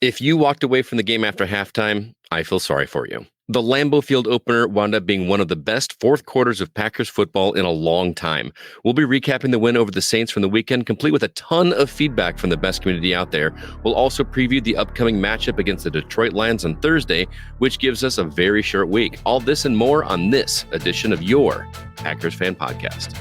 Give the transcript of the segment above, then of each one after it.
If you walked away from the game after halftime, I feel sorry for you. The Lambeau Field opener wound up being one of the best fourth quarters of Packers football in a long time. We'll be recapping the win over the Saints from the weekend, complete with a ton of feedback from the best community out there. We'll also preview the upcoming matchup against the Detroit Lions on Thursday, which gives us a very short week. All this and more on this edition of your Packers Fan Podcast.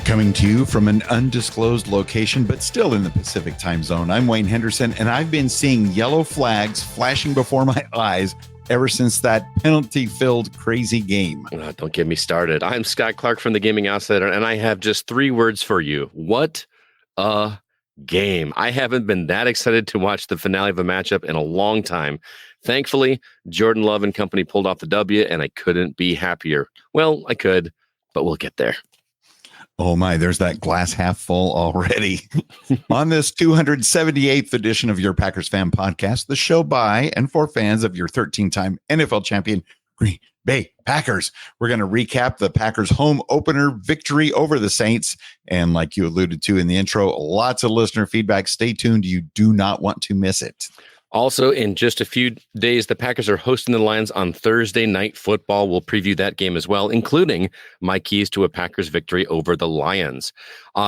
Coming to you from an undisclosed location, but still in the Pacific time zone, I'm Wayne Henderson, and I've been seeing yellow flags flashing before my eyes ever since that penalty-filled crazy game. Don't get me started. I'm Scott Clark from the Gaming Outsider, and I have just 3 words for you. What a game. I haven't been that excited to watch the finale of a matchup in a long time. Thankfully, Jordan Love and company pulled off the W, and I couldn't be happier. Well, I could, but we'll get there. Oh my, there's that glass half full already. On this 278th edition of your Packers Fan Podcast, the show by and for fans of your 13-time NFL champion Green Bay Packers. We're going to recap the Packers home opener victory over the Saints. And like you alluded to in the intro, lots of listener feedback. Stay tuned. You do not want to miss it. Also, in just a few days, the Packers are hosting the Lions on Thursday Night Football. We'll preview that game as well, including my keys to a Packers victory over the Lions.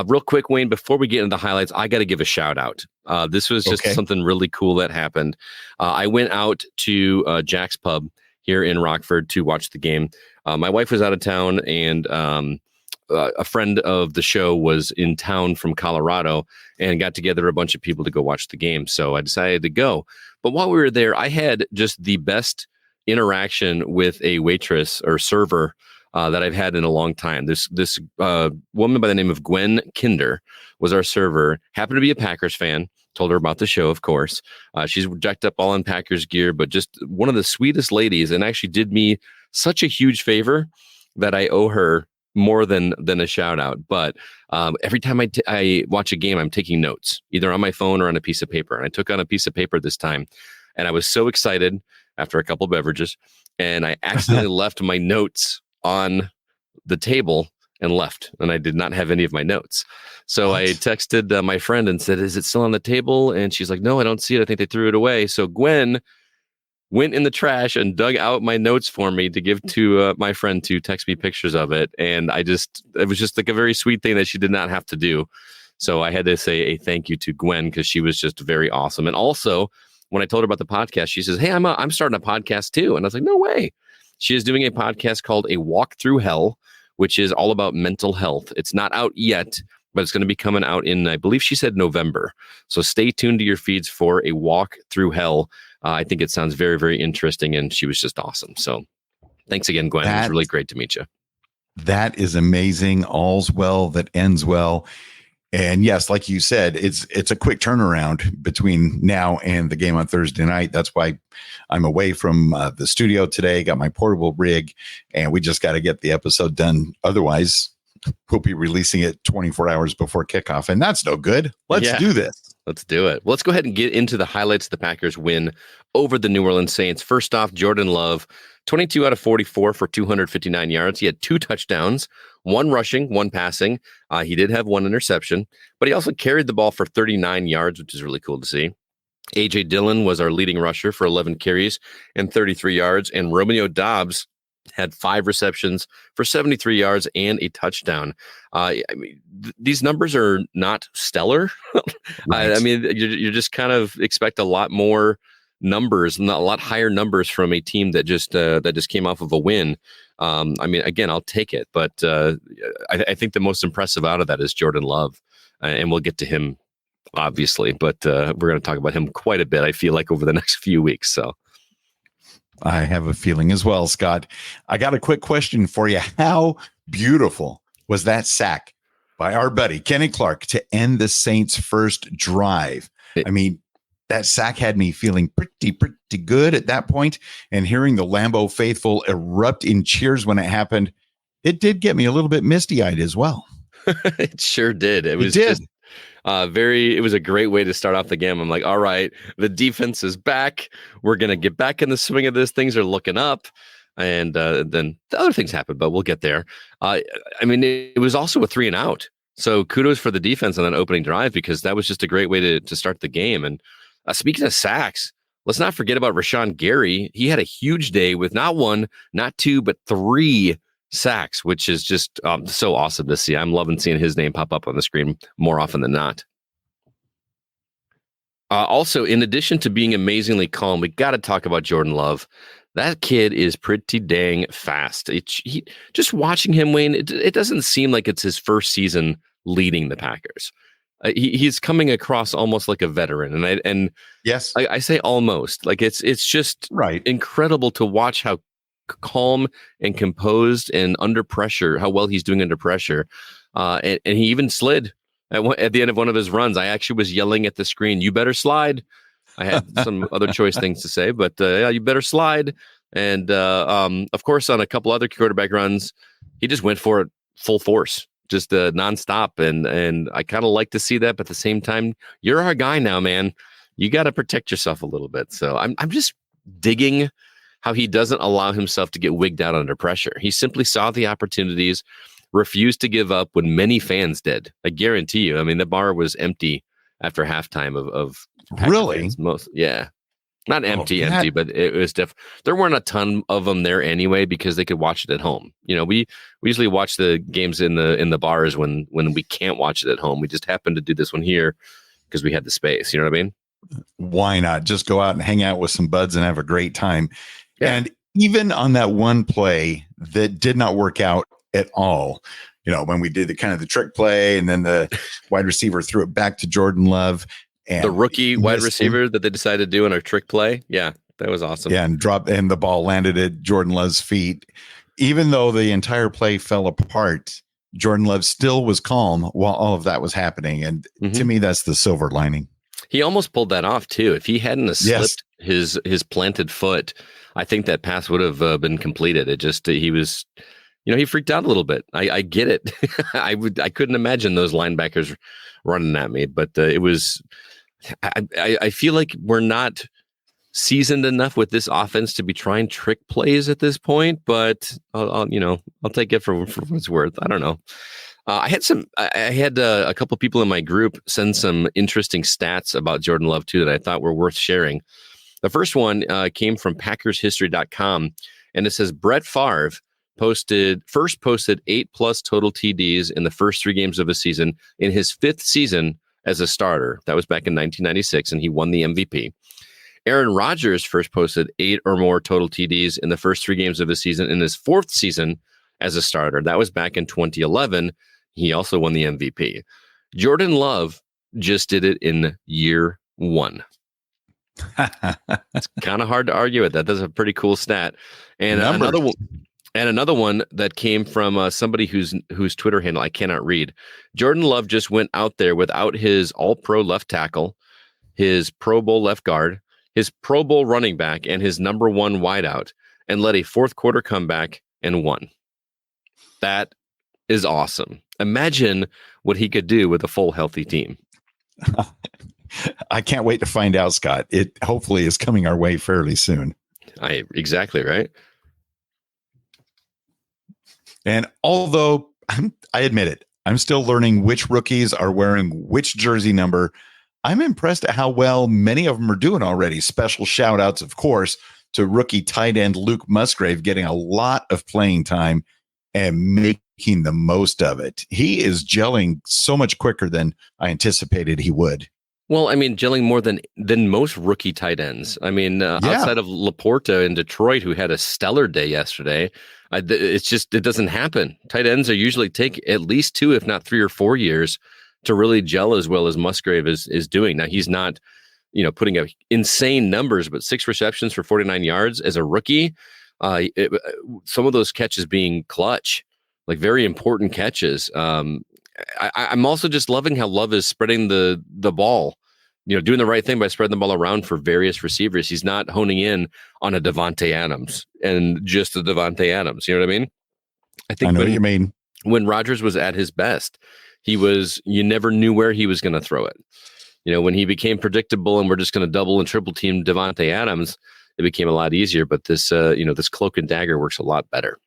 Real quick, Wayne, before we get into the highlights, I got to give a shout out. This was just something really cool that happened. I went out to Jack's Pub here in Rockford to watch the game. My wife was out of town, and a friend of the show was in town from Colorado and got together a bunch of people to go watch the game. So I decided to go. But while we were there, I had just the best interaction with a waitress or server that I've had in a long time. This woman by the name of Gwen Kinder was our server, happened to be a Packers fan. Told her about the show, of course. She's jacked up all in Packers gear, but just one of the sweetest ladies, and actually did me such a huge favor that I owe her more than a shout out. But every time I watch a game, I'm taking notes, either on my phone or on a piece of paper. And I took on a piece of paper this time, and I was so excited after a couple of beverages, and I accidentally left my notes on the table and left, and I did not have any of my notes. So I texted my friend and said, "Is it still on the table?" And she's like, "No, I don't see it. I think they threw it away." So Gwen went in the trash and dug out my notes for me to give to my friend to text me pictures of it. And it was just like a very sweet thing that she did not have to do. So I had to say a thank you to Gwen because she was just very awesome. And also, when I told her about the podcast, she says, "Hey, I'm starting a podcast too." And I was like, "No way." She is doing a podcast called A Walk Through Hell, which is all about mental health. It's not out yet, but it's going to be coming out in, I believe she said November. So stay tuned to your feeds for A Walk Through Hell. I think it sounds very, very interesting, and she was just awesome. So thanks again, Gwen. It was really great to meet you. That is amazing. All's well that ends well. And yes, like you said, it's a quick turnaround between now and the game on Thursday night. That's why I'm away from the studio today, got my portable rig, and we just got to get the episode done. Otherwise, we'll be releasing it 24 hours before kickoff, and that's no good. Let's do this. Let's do it. Well, let's go ahead and get into the highlights of the Packers win over the New Orleans Saints. First off, Jordan Love, 22 out of 44 for 259 yards. He had 2 touchdowns, 1 rushing, 1 passing. He did have 1 interception, but he also carried the ball for 39 yards, which is really cool to see. A.J. Dillon was our leading rusher for 11 carries and 33 yards, and Romeo Doubs had 5 receptions for 73 yards and a touchdown. These numbers are not stellar. Right. You just kind of expect a lot more numbers, a lot higher numbers from a team that just came off of a win. Again, I'll take it, but I think the most impressive out of that is Jordan Love, and we'll get to him obviously, but we're going to talk about him quite a bit, I feel like, over the next few weeks. So I have a feeling as well, Scott. I got a quick question for you. How beautiful was that sack by our buddy Kenny Clark to end the Saints' first drive? That sack had me feeling pretty good at that point, and hearing the Lambeau faithful erupt in cheers when it happened, it did get me a little bit misty-eyed as well. It sure did. It was a great way to start off the game. I'm like, all right, the defense is back. We're going to get back in the swing of this. Things are looking up. And then the other things happened, but we'll get there. I mean, it was also a 3 and out. So kudos for the defense on that opening drive, because that was just a great way to start the game. And speaking of sacks, let's not forget about Rashawn Gary. He had a huge day with not 1, not 2, but 3 sacks, which is just so awesome to see. I'm loving seeing his name pop up on the screen more often than not. Also, in addition to being amazingly calm, we got to talk about Jordan Love. That kid is pretty dang fast. Just watching him, Wayne, it doesn't seem like it's his first season leading the Packers. He's coming across almost like a veteran, and yes, I say almost. Like it's just right. Incredible to watch how calm and composed and under pressure, how well he's doing under pressure. And he even slid at the end of one of his runs. I actually was yelling at the screen, "You better slide." I had some other choice things to say, but yeah, you better slide. And of course, on a couple other quarterback runs, he just went for it full force, just nonstop. And I kind of like to see that, but at the same time, you're our guy now, man. You got to protect yourself a little bit. So I'm just digging how he doesn't allow himself to get wigged out under pressure. He simply saw the opportunities, refused to give up when many fans did. I guarantee you. I mean, the bar was empty after halftime of really fans. Not empty, but it was there weren't a ton of them there anyway, because they could watch it at home. You know, we usually watch the games in the bars when we can't watch it at home. We just happened to do this one here because we had the space. You know what I mean? Why not just go out and hang out with some buds and have a great time? Yeah. And even on that one play that did not work out at all, you know, when we did the trick play and then the wide receiver threw it back to Jordan Love. And the rookie wide receiver that they decided to do in our trick play. Yeah, that was awesome. Yeah, and the ball landed at Jordan Love's feet. Even though the entire play fell apart, Jordan Love still was calm while all of that was happening. And to me, that's the silver lining. He almost pulled that off too. If he hadn't slipped his planted foot, I think that pass would have been completed. It just he was, he freaked out a little bit. I get it. I couldn't imagine those linebackers running at me, but it was. I feel like we're not seasoned enough with this offense to be trying trick plays at this point, but I'll take it for what it's worth. I don't know. I had a couple people in my group send some interesting stats about Jordan Love too that I thought were worth sharing. The first one came from PackersHistory.com, and it says Brett Favre posted 8+ total TDs in the first 3 games of a season in his 5th season as a starter. That was back in 1996, and he won the MVP. Aaron Rodgers first posted 8 or more total TDs in the first 3 games of the season in his 4th season as a starter. That was back in 2011. He also won the MVP. Jordan Love just did it in year 1. It's kind of hard to argue with that. That's a pretty cool stat. And another one that came from somebody whose Twitter handle I cannot read. Jordan Love just went out there without his All-Pro left tackle, his Pro Bowl left guard, his Pro Bowl running back, and his number 1 wideout, and led a 4th quarter comeback and won. That is awesome. Imagine what he could do with a full healthy team. I can't wait to find out, Scott. It hopefully is coming our way fairly soon. Exactly right. And although I admit it, I'm still learning which rookies are wearing which jersey number, I'm impressed at how well many of them are doing already. Special shout outs, of course, to rookie tight end Luke Musgrave getting a lot of playing time and making the most of it. He is gelling so much quicker than I anticipated he would. Well, I mean, gelling more than most rookie tight ends. I mean, outside of Laporta in Detroit, who had a stellar day yesterday, it doesn't happen. Tight ends are usually take at least 2, if not 3 or 4 years to really gel as well as Musgrave is doing. Now, he's not, putting up insane numbers, but 6 receptions for 49 yards as a rookie. Some of those catches being clutch, like very important catches. I'm also just loving how Love is spreading the ball, doing the right thing by spreading the ball around for various receivers. He's not honing in on a Davante Adams and just a Davante Adams. You know what I mean? I know what you mean. When Rodgers was at his best, you never knew where he was going to throw it. When he became predictable and we're just going to double and triple team Davante Adams, it became a lot easier. But this, this cloak and dagger works a lot better.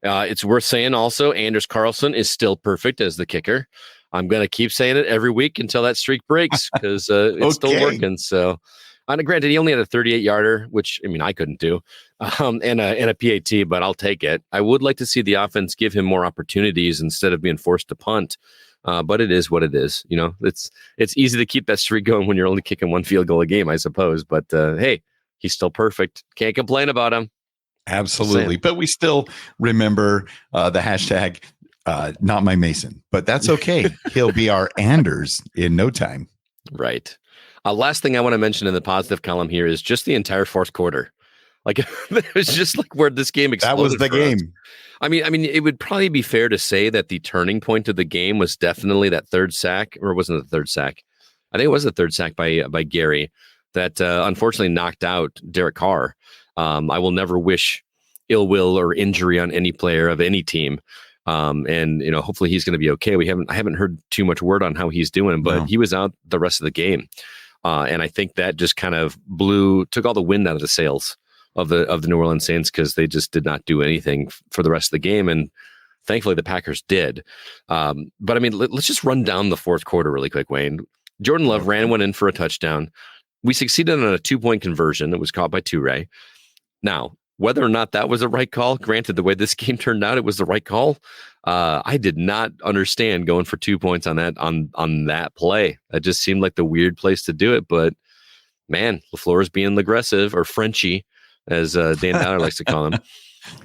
It's worth saying also, Anders Carlson is still perfect as the kicker. I'm going to keep saying it every week until that streak breaks because it's still working. So, granted, he only had a 38-yarder, which, I mean, I couldn't do, and a PAT, but I'll take it. I would like to see the offense give him more opportunities instead of being forced to punt. But it is what it is. It's easy to keep that streak going when you're only kicking one field goal a game, I suppose. But hey, he's still perfect. Can't complain about him. Absolutely. But we still remember the hashtag, not my Mason. But that's okay. He'll be our Anders in no time. Right. Last thing I want to mention in the positive column here is just the entire fourth quarter. Like, it was just like where this game exploded. That was the game. Us. I mean, it would probably be fair to say that the turning point of the game was definitely that third sack, or wasn't it the third sack? I think it was the third sack by Gary that unfortunately knocked out Derek Carr. I will never wish ill will or injury on any player of any team. And hopefully he's going to be okay. I haven't heard too much word on how he's doing, but he was out the rest of the game. And I think that just kind of took all the wind out of the sails of the New Orleans Saints, because they just did not do anything for the rest of the game. And thankfully the Packers did. But I mean, let's just run down the fourth quarter really quick, Wayne. Jordan Love ran one in for a touchdown. We succeeded on a 2-point conversion that was caught by Toure. Now, whether or not that was the right call, granted, the way this game turned out, it was the right call. I did not understand going for 2 points on that play. That just seemed like the weird place to do it. But man, LaFleur is being aggressive, or Frenchie, as Dan Downer likes to call him.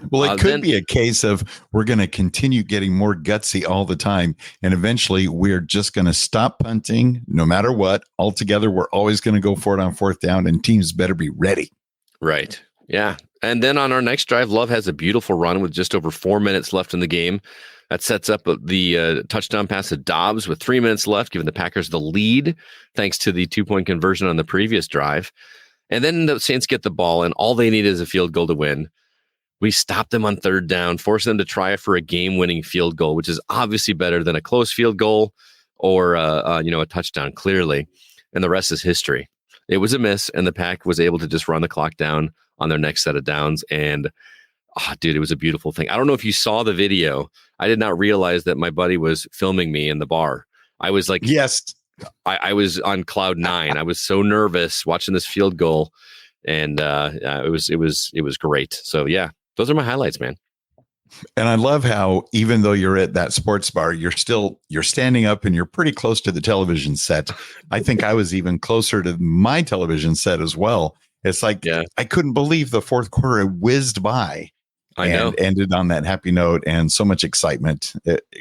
Well, it could be a case of we're going to continue getting more gutsy all the time, and eventually we're just going to stop punting no matter what. Altogether, we're always going to go for it on fourth down, and teams better be ready. Right. Yeah. And then on our next drive, Love has a beautiful run with just over 4 minutes left in the game. That sets up the touchdown pass to Dobbs with 3 minutes left, giving the Packers the lead, thanks to the 2-point conversion on the previous drive. And then the Saints get the ball, and all they need is a field goal to win. We stop them on third down, force them to try for a game-winning field goal, which is obviously better than a close field goal or a touchdown, clearly. And the rest is history. It was a miss, and the Pack was able to just run the clock down on their next set of downs. And, dude, it was a beautiful thing. I don't know if you saw the video. I did not realize that my buddy was filming me in the bar. I was like, yes, I was on cloud 9. I was so nervous watching this field goal, and it was great. So yeah, those are my highlights, man. And I love how even though you're at that sports bar, you're standing up and you're pretty close to the television set. I think I was even closer to my television set as well. It's like, I couldn't believe the fourth quarter whizzed by. I know. Ended on that happy note and so much excitement.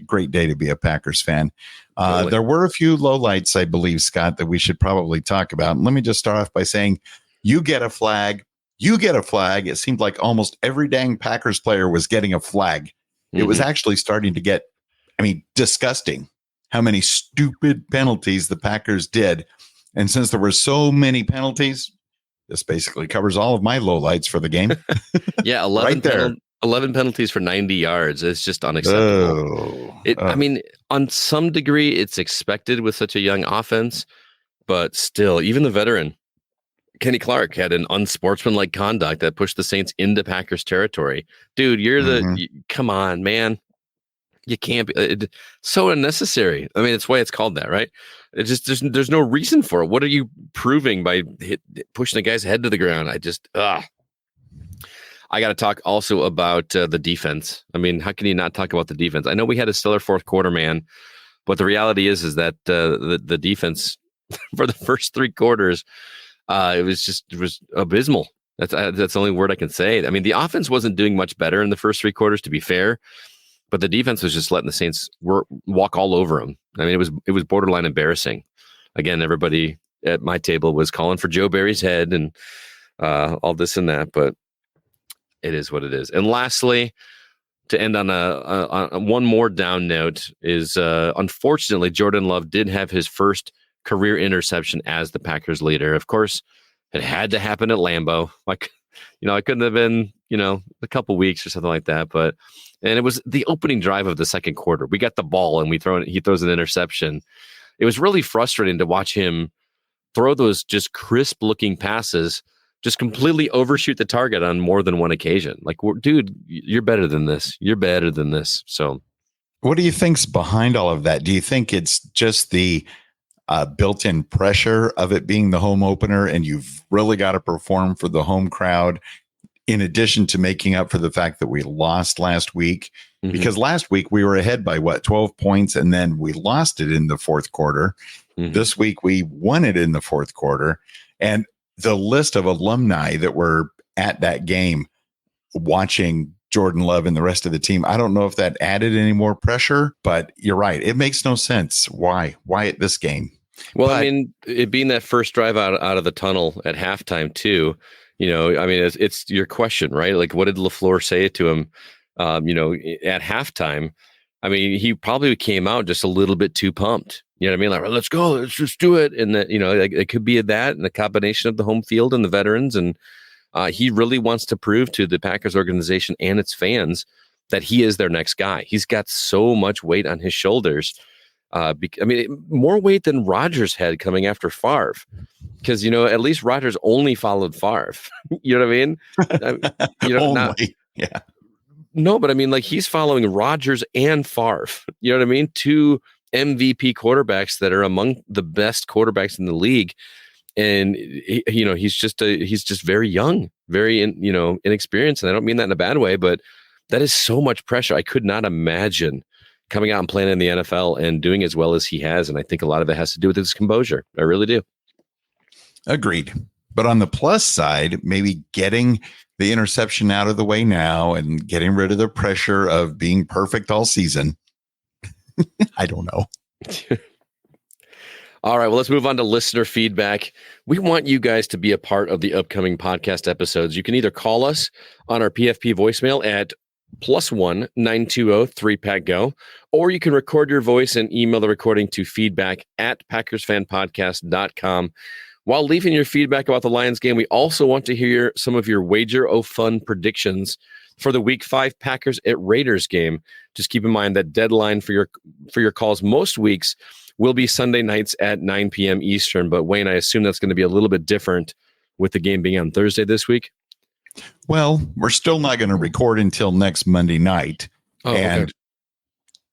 Great day to be a Packers fan. Totally. There were a few lowlights, I believe, Scott, that we should probably talk about. And let me just start off by saying, you get a flag. It seemed like almost every dang Packers player was getting a flag. Mm-hmm. It was actually starting to get, disgusting how many stupid penalties the Packers did. And since there were so many penalties, this basically covers all of my lowlights for the game. Yeah, 11 right there. 11 penalties for 90 yards. It's just unacceptable. On some degree, it's expected with such a young offense, but still, even the veteran, Kenny Clark, had an unsportsmanlike conduct that pushed the Saints into Packers territory. Dude, come on, man. You can't be so unnecessary. I mean, it's why it's called that, right? It just there's no reason for it. What are you proving by pushing the guy's head to the ground? I got to talk also about the defense. I mean, how can you not talk about the defense? I know we had a stellar fourth quarter, man, but the reality is that the defense for the first 3 quarters, it was abysmal. That's the only word I can say. I mean, the offense wasn't doing much better in the first 3 quarters, to be fair, but the defense was just letting the Saints walk all over them. I mean, it was borderline embarrassing. Again, everybody at my table was calling for Joe Barry's head and all this and that, but it is what it is. And lastly, to end on a one more down note is unfortunately Jordan Love did have his first career interception as the Packers leader. Of course, it had to happen at Lambeau. Like, it couldn't have been, a couple weeks or something like that. And it was the opening drive of the second quarter. We got the ball and he throws an interception. It was really frustrating to watch him throw those just crisp looking passes just completely overshoot the target on more than one occasion. Like, dude, you're better than this. You're better than this. So what do you think's behind all of that? Do you think it's just the built-in pressure of it being the home opener and you've really got to perform for the home crowd in addition to making up for the fact that we lost last week? Mm-hmm. Because last week we were ahead by 12 points and then we lost it in the fourth quarter. Mm-hmm. This week we won it in the fourth quarter. And the list of alumni that were at that game watching Jordan Love and the rest of the team, I don't know if that added any more pressure, but you're right. It makes no sense. Why at this game? Well, I mean, it being that first drive out of the tunnel at halftime too, I mean, it's your question, right? Like, what did LaFleur say to him, at halftime? I mean, he probably came out just a little bit too pumped. You know what I mean? Like, let's go, let's just do it. And that, it could be that and the combination of the home field and the veterans. And he really wants to prove to the Packers organization and its fans that he is their next guy. He's got so much weight on his shoulders. More weight than Rodgers had coming after Favre. Because, at least Rodgers only followed Favre. You know what I mean? Only. Yeah. No, but I mean, like, he's following Rodgers and Favre. You know what I mean? Two MVP quarterbacks that are among the best quarterbacks in the league. And he's just very young, very inexperienced, and I don't mean that in a bad way, but that is so much pressure. I could not imagine coming out and playing in the NFL and doing as well as he has, and I think a lot of it has to do with his composure. I really do. Agreed. But on the plus side, maybe getting the interception out of the way now and getting rid of the pressure of being perfect all season. I don't know. All right, well, let's move on to listener feedback. We want you guys to be a part of the upcoming podcast episodes. You can either call us on our PFP voicemail at +1 920 3PACK-GO, or you can record your voice and email the recording to feedback@PackersFanPodcast.com. While leaving your feedback about the Lions game, we also want to hear some of your Wager O Fun predictions for the Week 5 Packers at Raiders game. Just keep in mind that deadline for your calls most weeks will be Sunday nights at 9 p.m. Eastern. But Wayne, I assume that's going to be a little bit different with the game being on Thursday this week. Well, we're still not going to record until next Monday night. And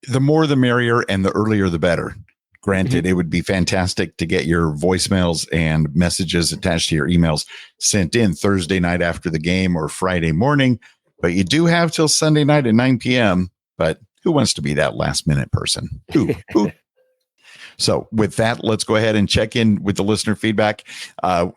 the more the merrier and the earlier the better. Granted, It would be fantastic to get your voicemails and messages attached to your emails sent in Thursday night after the game or Friday morning. But you do have till Sunday night at 9 p.m. But who wants to be that last minute person? Who? So with that, let's go ahead and check in with the listener feedback.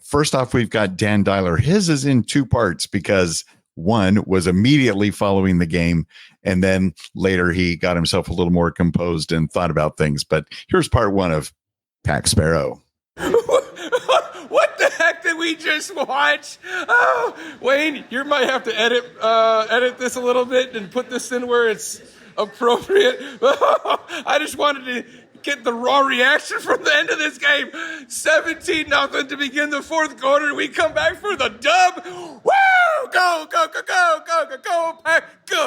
First off, we've got Dan Dyler. His is in two parts because one was immediately following the game, and then later he got himself a little more composed and thought about things. But here's part one of Pack Sparrow. What the heck did we just watch? Oh, Wayne, you might have to edit this a little bit and put this in where it's appropriate. I just wanted to get the raw reaction from the end of this game. 17-0 to begin the fourth quarter. We come back for the dub. Woo! Go, go, go, go, go, go, go, Pack, go!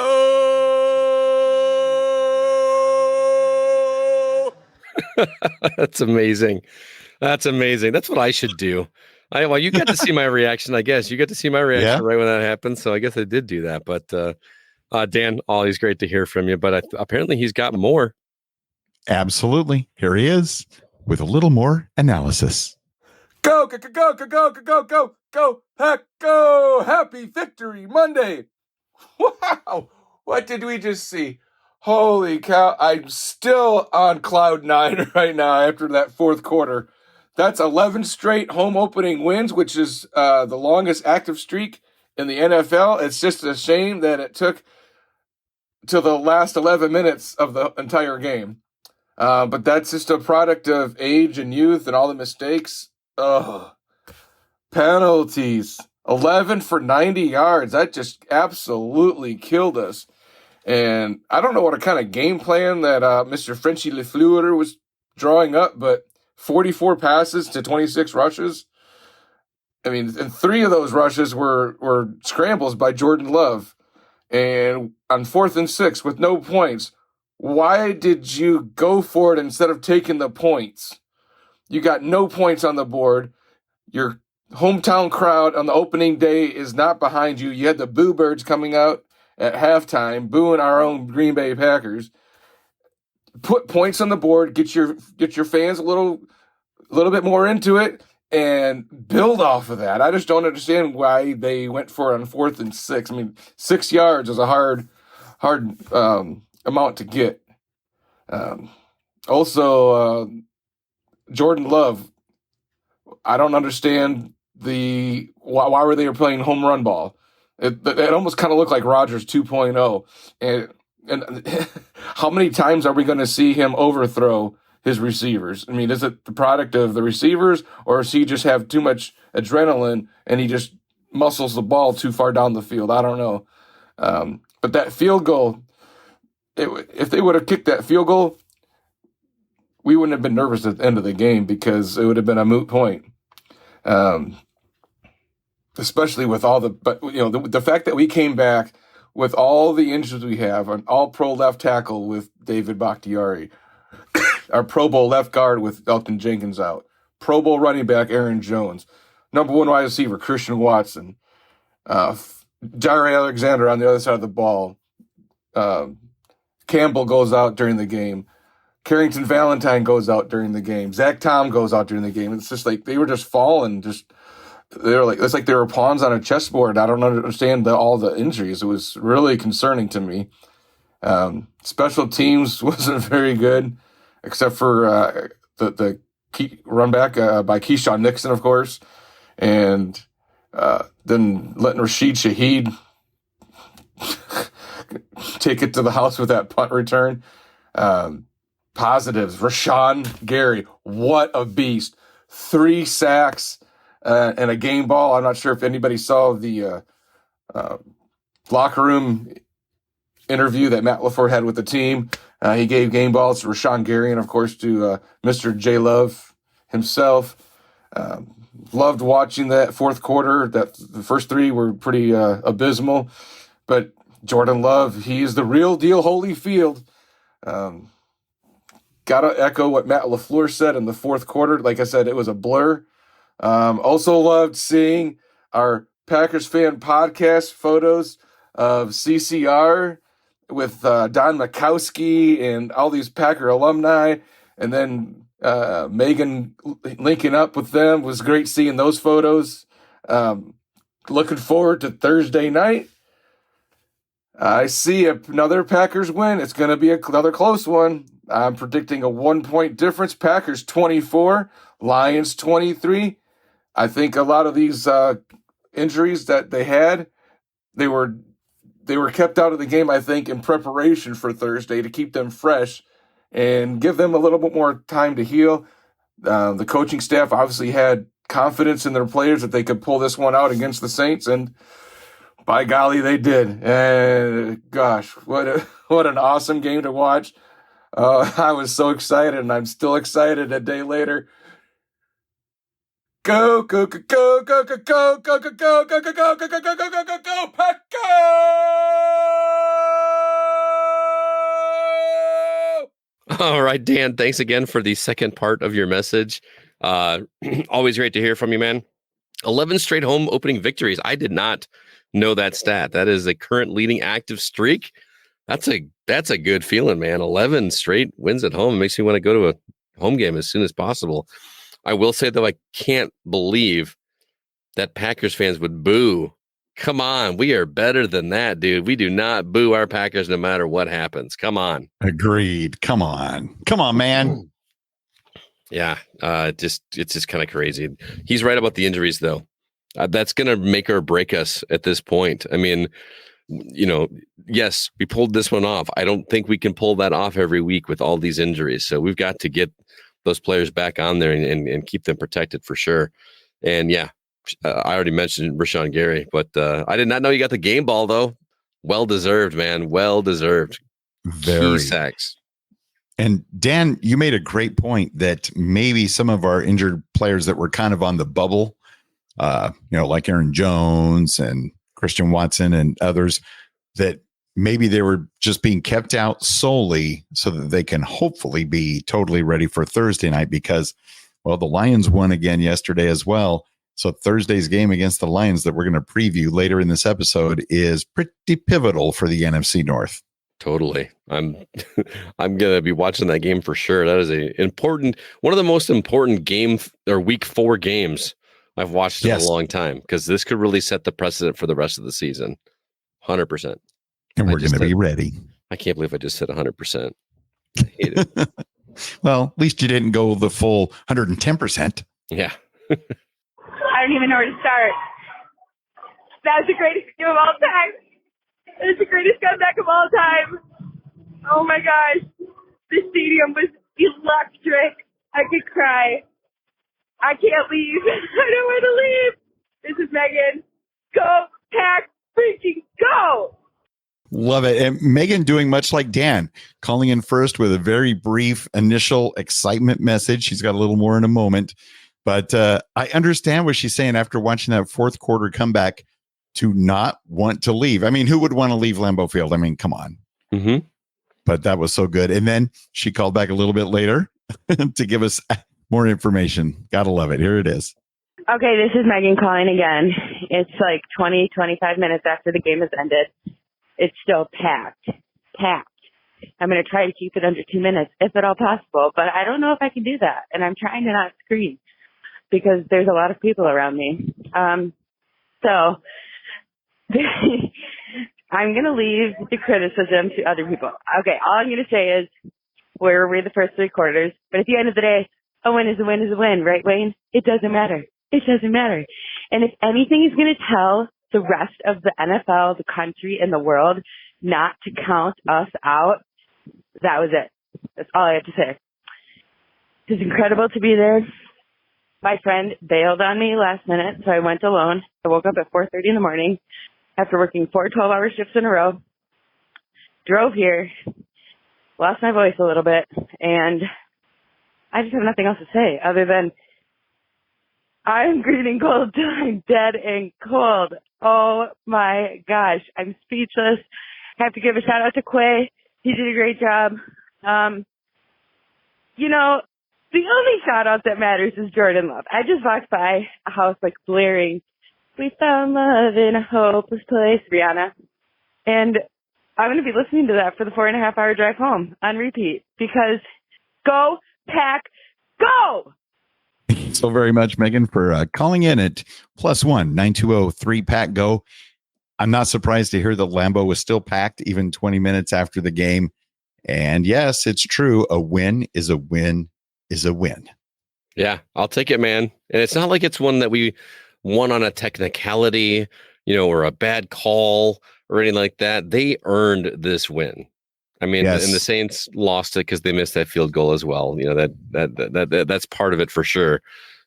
That's amazing. That's amazing. That's what I should do. Well, you got to see my reaction, I guess. You got to see my reaction right when that happened, so I guess I did do that. But Dan, always great to hear from you. But apparently he's got more. Absolutely. Here he is with a little more analysis. Go, go, go, go, go, go, go, go, go, Pack, go! Happy Victory Monday! Wow! What did we just see? Holy cow! I'm still on cloud 9 right now after that fourth quarter. That's 11 straight home opening wins, which is the longest active streak in the NFL. It's just a shame that it took to the last 11 minutes of the entire game. But that's just a product of age and youth and all the mistakes. Ugh. Penalties. 11 for 90 yards. That just absolutely killed us. And I don't know what kind of game plan that Mr. Frenchy LeFleur was drawing up, but 44 passes to 26 rushes. I mean, and 3 of those rushes were scrambles by Jordan Love. And on 4th and 6 with no points, why did you go for it instead of taking the points? You got no points on the board. Your hometown crowd on the opening day is not behind you. You had the Boo Birds coming out at halftime, booing our own Green Bay Packers. Put points on the board, get your fans a little bit more into it, and build off of that. I just don't understand why they went for it on 4th and 6. I mean, 6 yards is a hard amount to get. Also, Jordan Love. I don't understand why were they playing home run ball. It almost kind of looked like Rodgers 2.0. And how many times are we going to see him overthrow his receivers? I mean, is it the product of the receivers, or does he just have too much adrenaline and he just muscles the ball too far down the field? I don't know. But that field goal, if they would have kicked that field goal, we wouldn't have been nervous at the end of the game because it would have been a moot point. Especially with all the fact that we came back with all the injuries we have, an all-pro left tackle with David Bakhtiari, our Pro Bowl left guard with Elton Jenkins out, Pro Bowl running back Aaron Jones, number 1 wide receiver Christian Watson, Jaire Alexander on the other side of the ball, Campbell goes out during the game, Carrington Valentine goes out during the game, Zach Tom goes out during the game. It's just like they were just falling, it's like they were pawns on a chessboard. I don't understand all the injuries. It was really concerning to me. Special teams wasn't very good, except for the key run back by Keyshawn Nixon, of course, and then letting Rashid Shaheed take it to the house with that punt return. Positives: Rashawn Gary, what a beast! 3 sacks. And a game ball. I'm not sure if anybody saw the locker room interview that Matt LaFleur had with the team. He gave game balls to Rashawn Gary and, of course, to Mr. J. Love himself. Loved watching that fourth quarter. The first 3 were pretty abysmal. But Jordan Love, he's the real deal, Holyfield. Got to echo what Matt LaFleur said in the fourth quarter. Like I said, it was a blur. Also loved seeing our Packers Fan Podcast photos of CCR with Don Makowski and all these Packer alumni, and then Megan linking up with them. Was great seeing those photos. Looking forward to Thursday night. I see another Packers win. It's going to be another close one. I'm predicting a 1-point difference. Packers 24, Lions 23. I think a lot of these injuries that they had, they were kept out of the game, I think, in preparation for Thursday to keep them fresh and give them a little bit more time to heal. The coaching staff obviously had confidence in their players that they could pull this one out against the Saints, and by golly, they did. And gosh, what an awesome game to watch. I was so excited, and I'm still excited a day later. Go, go, go, go, go, go, go, go, go, go, go, go, go, go, go, go, go, go, go, go, Packers! All right, Dan, thanks again for the second part of your message. Always great to hear from you, man. 11 straight home opening victories. I did not know that stat. That is a current leading active streak. That's a good feeling, man. 11 straight wins at home. It makes me want to go to a home game as soon as possible. I will say, though, I can't believe that Packers fans would boo. Come on. We are better than that, dude. We do not boo our Packers no matter what happens. Come on. Agreed. Come on. Come on, man. Yeah. It's just kind of crazy. He's right about the injuries, though. That's going to make or break us at this point. I mean, yes, we pulled this one off. I don't think we can pull that off every week with all these injuries. So we've got to get those players back on there and keep them protected for sure. And yeah, I already mentioned Rashawn Gary, but I did not know you got the game ball, though. Well deserved, man. Well deserved. Key sacks. And Dan, you made a great point that maybe some of our injured players that were kind of on the bubble, like Aaron Jones and Christian Watson and others, that maybe they were just being kept out solely so that they can hopefully be totally ready for Thursday night because, well, the Lions won again yesterday as well. So Thursday's game against the Lions that we're going to preview later in this episode is pretty pivotal for the NFC North. Totally. I'm I'm going to be watching that game for sure. That is one of the most important week 4 games I've watched in a long time, because this could really set the precedent for the rest of the season. 100%. And we're going to be ready. I can't believe I just said 100%. I hate it. Well, at least you didn't go the full 110%. Yeah. I don't even know where to start. That was the greatest game of all time. It was the greatest comeback of all time. Oh my gosh. The stadium was electric. I could cry. I can't leave. I don't want to leave. This is Megan. Go, Pack, freaking go! Love it. And Megan doing much like Dan, calling in first with a very brief initial excitement message. She's got a little more in a moment. But I understand what she's saying after watching that fourth quarter comeback to not want to leave. I mean, who would want to leave Lambeau Field? I mean, come on. Mm-hmm. But that was so good. And then she called back a little bit later to give us more information. Gotta love it. Here it is. Okay, this is Megan calling again. It's like 20, 25 minutes after the game has ended. It's still packed. I'm going to try to keep it under 2 minutes, if at all possible. But I don't know if I can do that. And I'm trying to not scream, because there's a lot of people around me. So I'm going to leave the criticism to other people. Okay, all I'm going to say is we're the first 3 quarters. But at the end of the day, a win is a win is a win, right, Wayne? It doesn't matter. It doesn't matter. And if anything is going to tell the rest of the NFL, the country, and the world not to count us out, that was it. That's all I have to say. It's incredible to be there. My friend bailed on me last minute, so I went alone. I woke up at 4:30 in the morning after working 4 12-hour shifts in a row, drove here, lost my voice a little bit, and I just have nothing else to say other than I'm green and cold till I'm dead and cold. Oh my gosh, I'm speechless. I have to give a shout out to Quay. He did a great job. The only shout out that matters is Jordan Love. I just walked by a house like blaring, "We found love in a hopeless place," Rihanna. And I'm going to be listening to that for the 4.5-hour drive home on repeat, because go, Pack, go! So very much, Megan, for calling in at +1 920 3PACK-GO. I'm not surprised to hear that Lambeau was still packed even 20 minutes after the game. And yes, it's true. A win is a win is a win. Yeah, I'll take it, man. And it's not like it's one that we won on a technicality, or a bad call or anything like that. They earned this win. I mean, yes. And the Saints lost it because they missed that field goal as well. That's part of it for sure.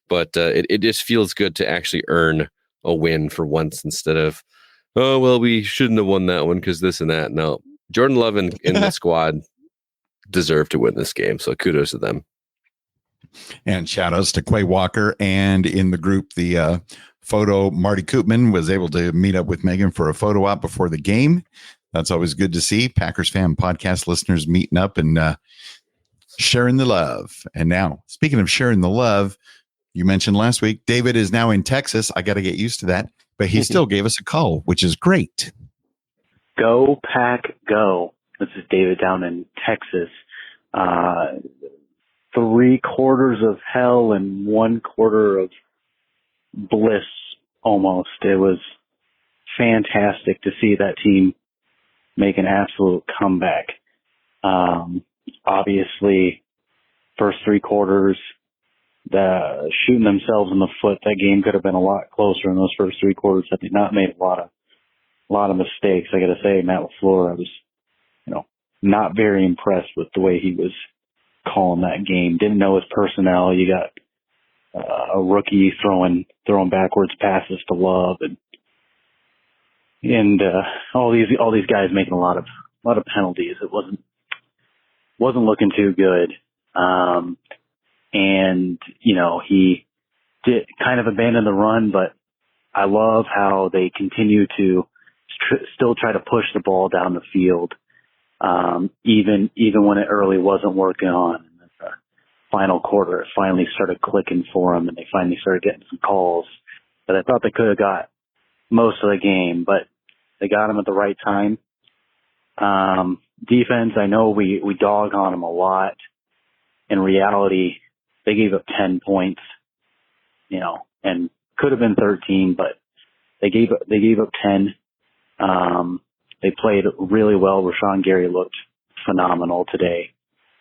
But it just feels good to actually earn a win for once, instead of, oh, well, we shouldn't have won that one because this and that. No, Jordan Love and the squad deserve to win this game. So kudos to them. And shout outs to Quay Walker. And in the group, the photo, Marty Koopman was able to meet up with Megan for a photo op before the game. That's always good to see. Packers Fan Podcast listeners meeting up and sharing the love. And now, speaking of sharing the love, you mentioned last week, David is now in Texas. I got to get used to that. But he still gave us a call, which is great. Go, Pack, go. This is David down in Texas. 3 quarters of hell and 1 quarter of bliss almost. It was fantastic to see that team make an absolute comeback. Obviously, first 3 quarters, shooting themselves in the foot. That game could have been a lot closer in those first 3 quarters had they not made a lot of mistakes. I got to say, Matt LaFleur, I was, not very impressed with the way he was calling that game. Didn't know his personnel. You got a rookie throwing backwards passes to Love, and all these guys making a lot of penalties. It wasn't looking too good. And he did kind of abandon the run, but I love how they continue to still try to push the ball down the field, even when it early wasn't working on. In the final quarter, it finally started clicking for them, and they finally started getting some calls. but I thought they could have got most of the game, but they got them at the right time. Defense, I know we dog on them a lot. In reality, they gave up 10 points, and could have been 13, but they gave up 10. They played really well. Rashawn Gary looked phenomenal today.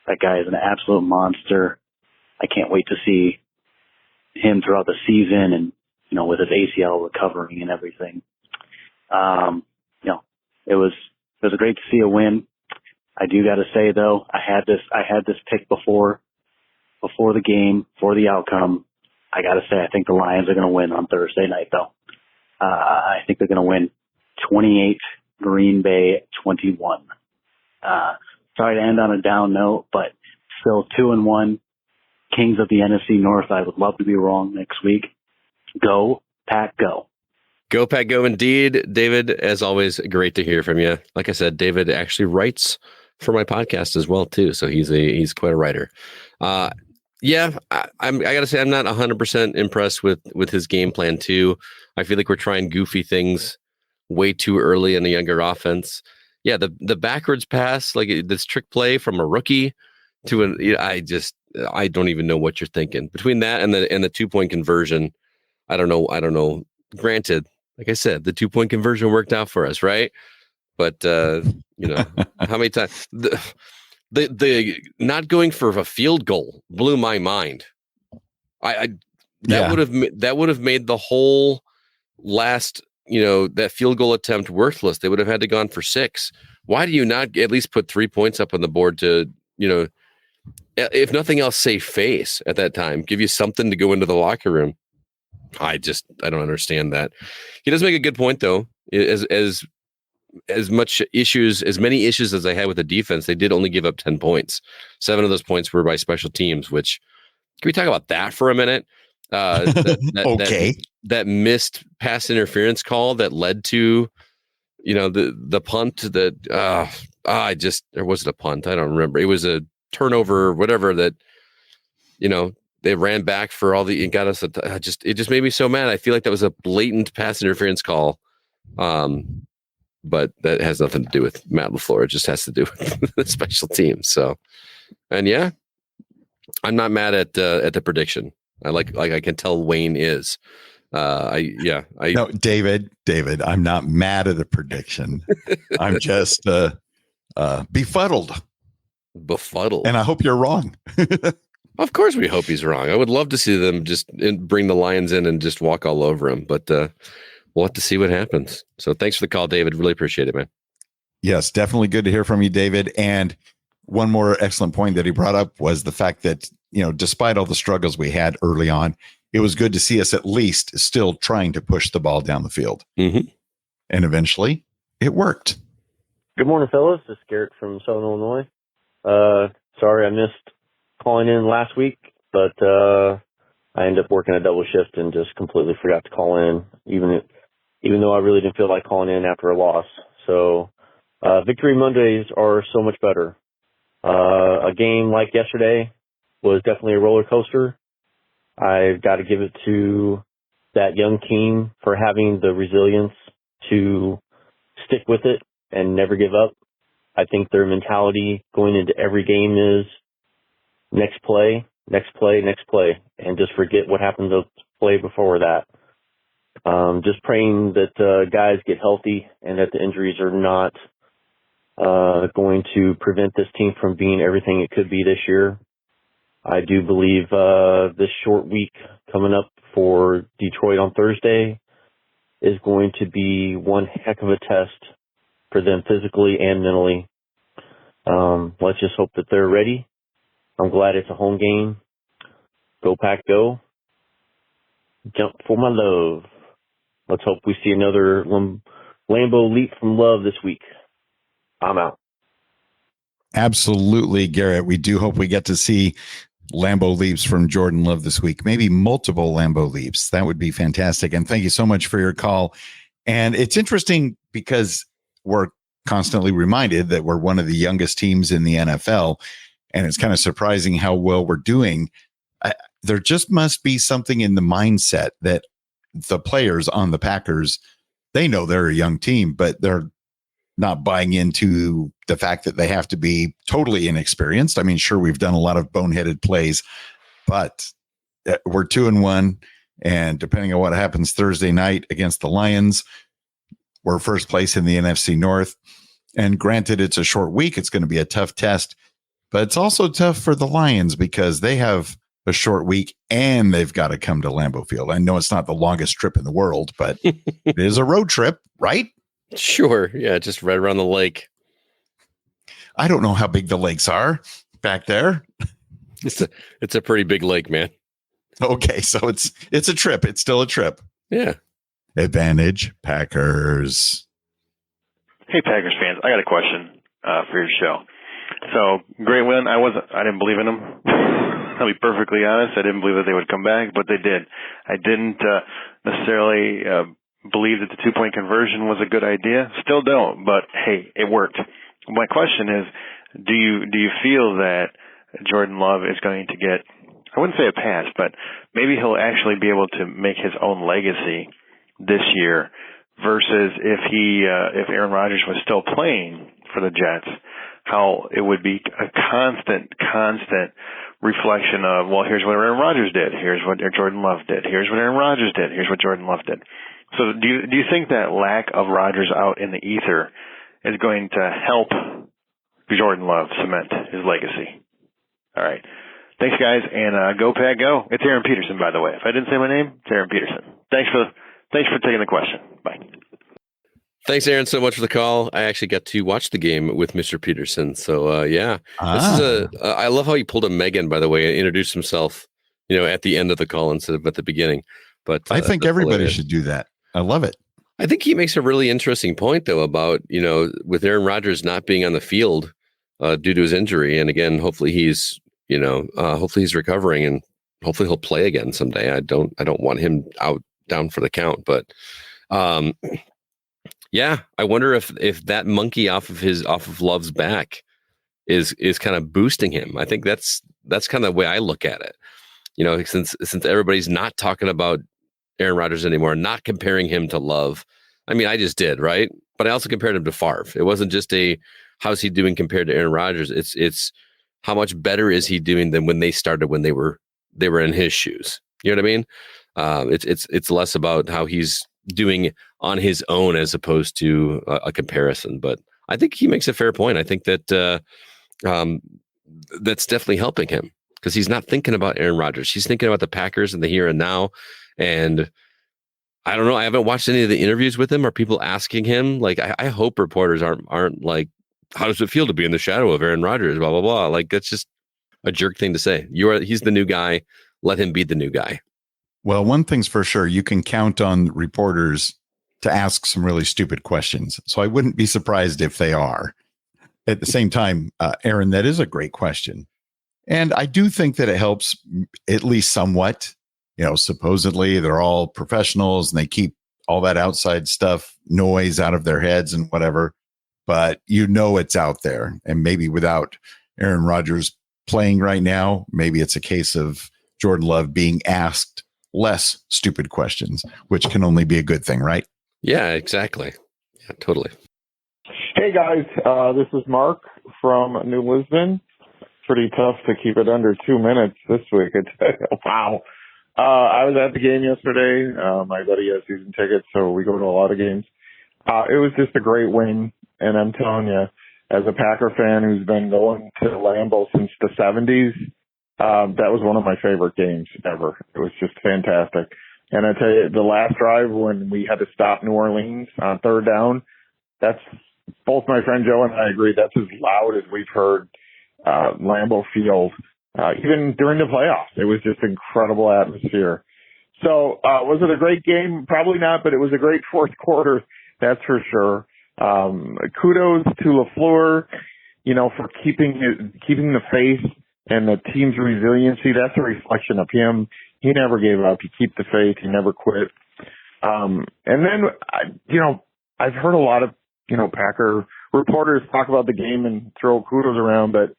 That guy is an absolute monster. I can't wait to see him throughout the season and, with his ACL recovering and everything. It was great to see a win. I do got to say though, I had this pick before the game, for the outcome. I got to say, I think the Lions are going to win on Thursday night though. I think they're going to win 28, Green Bay 21. Sorry to end on a down note, but still 2-1. Kings of the NFC North. I would love to be wrong next week. Go, Pack, go. Go, Pack, go indeed. David, as always, great to hear from you. Like I said, David actually writes for my podcast as well, too. So he's quite a writer. I got to say, I'm not 100% impressed with his game plan, too. I feel like we're trying goofy things way too early in a younger offense. Yeah, the backwards pass, like this trick play from a rookie to I don't even know what you're thinking. Between that and the 2-point conversion, I don't know. Granted, like I said, the 2-point conversion worked out for us, right? But how many times the not going for a field goal blew my mind. That would have made the whole last that field goal attempt worthless. They would have had to gone for 6. Why do you not at least put 3 points up on the board to if nothing else, save face at that time, give you something to go into the locker room? I don't understand that. He does make a good point though. As many issues as I had with the defense, they did only give up 10 points. 7 of those points were by special teams, which, can we talk about that for a minute? Okay. That missed pass interference call that led to, the punt that, or was it a punt? I don't remember. It was a turnover or whatever that, they ran back for all it got us. It just made me so mad. I feel like that was a blatant pass interference call. But that has nothing to do with Matt LaFleur. It just has to do with the special teams. So, and yeah, I'm not mad at the prediction. I like I can tell Wayne is. No, David, I'm not mad at the prediction. I'm just befuddled. And I hope you're wrong. Of course we hope he's wrong. I would love to see them just bring the Lions in and just walk all over him. But we'll have to see what happens. So thanks for the call, David. Really appreciate it, man. Yes, definitely good to hear from you, David. And one more excellent point that he brought up was the fact that, despite all the struggles we had early on, it was good to see us at least still trying to push the ball down the field. Mm-hmm. And eventually it worked. Good morning, fellas. This is Garrett from Southern Illinois. Sorry I missed calling in last week, but I ended up working a double shift and just completely forgot to call in, even though I really didn't feel like calling in after a loss. So Victory Mondays are so much better. A game like yesterday was definitely a roller coaster. I've got to give it to that young team for having the resilience to stick with it and never give up. I think their mentality going into every game is next play, and just forget what happened the play before that. Just praying that guys get healthy and that the injuries are not going to prevent this team from being everything it could be this year. I do believe this short week coming up for Detroit on Thursday is going to be one heck of a test for them physically and mentally. Let's just hope that they're ready. I'm glad it's a home game. Go Pack, go. Jump for my love. Let's hope we see another Lambeau leap from love this week. I'm out. Absolutely, Garrett. We do hope we get to see Lambeau leaps from Jordan Love this week, maybe multiple Lambeau leaps. That would be fantastic. And thank you so much for your call. And it's interesting because we're constantly reminded that we're one of the youngest teams in the NFL. And it's kind of surprising how well we're doing. There just must be something in the mindset that the players on the Packers, they know they're a young team, but they're not buying into the fact that they have to be totally inexperienced. I mean, sure, we've done a lot of boneheaded plays, but we're 2-1. And depending on what happens Thursday night against the Lions, we're first place in the NFC North. And granted, it's a short week. It's going to be a tough test, but it's also tough for the Lions because they have a short week and they've got to come to Lambeau Field. I know it's not the longest trip in the world, but it is a road trip, right? Sure. Yeah. Just right around the lake. I don't know how big the lakes are back there. It's a pretty big lake, man. Okay. So it's a trip. It's still a trip. Yeah. Advantage Packers. Hey, Packers fans. I got a question for your show. So, great win. I didn't believe in them. I'll be perfectly honest. I didn't believe that they would come back, but they did. I didn't necessarily believe that the 2-point conversion was a good idea. Still don't, but hey, it worked. My question is, do you feel that Jordan Love is going to get, I wouldn't say a pass, but maybe he'll actually be able to make his own legacy this year versus if Aaron Rodgers was still playing for the Jets, how it would be a constant reflection of, well, here's what Aaron Rodgers did, here's what Jordan Love did, here's what Aaron Rodgers did, here's what Jordan Love did. So do you think that lack of Rodgers out in the ether is going to help Jordan Love cement his legacy? All right. Thanks, guys, and go Pack Go. It's Aaron Peterson, by the way. If I didn't say my name, it's Aaron Peterson. Thanks for taking the question. Bye. Thanks, Aaron, so much for the call. I actually got to watch the game with Mr. Peterson. So, yeah, This is I love how he pulled a Megan, by the way, and introduced himself, at the end of the call instead of at the beginning. But I think everybody should do that. I love it. I think he makes a really interesting point, though, about, with Aaron Rodgers not being on the field due to his injury. And again, hopefully he's recovering and hopefully he'll play again someday. I don't want him down for the count, but yeah, I wonder if that monkey off of Love's back is kind of boosting him. I think that's kind of the way I look at it. Since everybody's not talking about Aaron Rodgers anymore, not comparing him to Love. I mean, I just did, right? But I also compared him to Favre. It wasn't just how's he doing compared to Aaron Rodgers. It's how much better is he doing than when they started, when they were in his shoes. You know what I mean? It's less about how he's doing on his own as opposed to a comparison. But I think he makes a fair point. I think that that's definitely helping him because he's not thinking about Aaron Rodgers. He's thinking about the Packers and the here and now. And I don't know. I haven't watched any of the interviews with him. Are people asking him? Like, I hope reporters aren't like, how does it feel to be in the shadow of Aaron Rodgers? Blah, blah, blah. Like, that's just a jerk thing to say. He's the new guy. Let him be the new guy. Well, one thing's for sure. You can count on reporters to ask some really stupid questions. So I wouldn't be surprised if they are. At the same time, Aaron, that is a great question. And I do think that it helps at least somewhat. Supposedly they're all professionals and they keep all that outside stuff, noise out of their heads and whatever. But it's out there. And maybe without Aaron Rodgers playing right now, maybe it's a case of Jordan Love being asked less stupid questions, which can only be a good thing, right? Yeah, exactly. Yeah, totally. Hey guys, this is Mark from New Lisbon. Pretty tough to keep it under 2 minutes this week. Wow. I was at the game yesterday. My buddy has season tickets, so we go to a lot of games. It was just a great win, and I'm telling you, as a Packer fan who's been going to Lambeau since the 70s, that was one of my favorite games ever. It was just fantastic. And I tell you, the last drive when we had to stop New Orleans on third down, that's both my friend Joe and I agree that's as loud as we've heard Lambeau Field, even during the playoffs. It was just incredible atmosphere. So was it a great game? Probably not, but it was a great fourth quarter, that's for sure. Kudos to LaFleur, for keeping the faith and the team's resiliency. That's a reflection of him. He never gave up. He kept the faith. He never quit. And then, I've heard a lot of, Packer reporters talk about the game and throw kudos around, but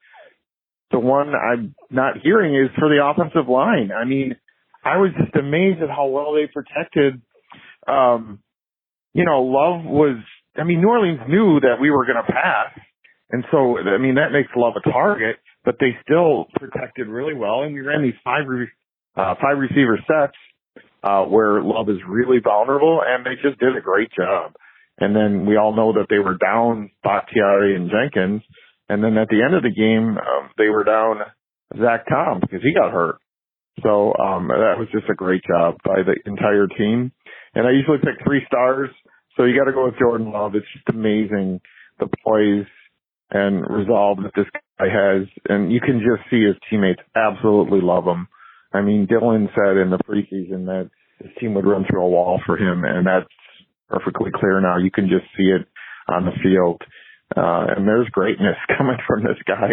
the one I'm not hearing is for the offensive line. I mean, I was just amazed at how well they protected. Love was, New Orleans knew that we were going to pass. And so, that makes Love a target, but they still protected really well. And we ran these five receiver sets, where Love is really vulnerable, and they just did a great job. And then we all know that they were down Bakhtiari and Jenkins. And then at the end of the game, they were down Zach Tom because he got hurt. So that was just a great job by the entire team. And I usually pick 3 stars. So you got to go with Jordan Love. It's just amazing the poise and resolve that this guy has. And you can just see his teammates absolutely love him. Dylan said in the preseason that his team would run through a wall for him, and that's perfectly clear now. You can just see it on the field. And there's greatness coming from this guy.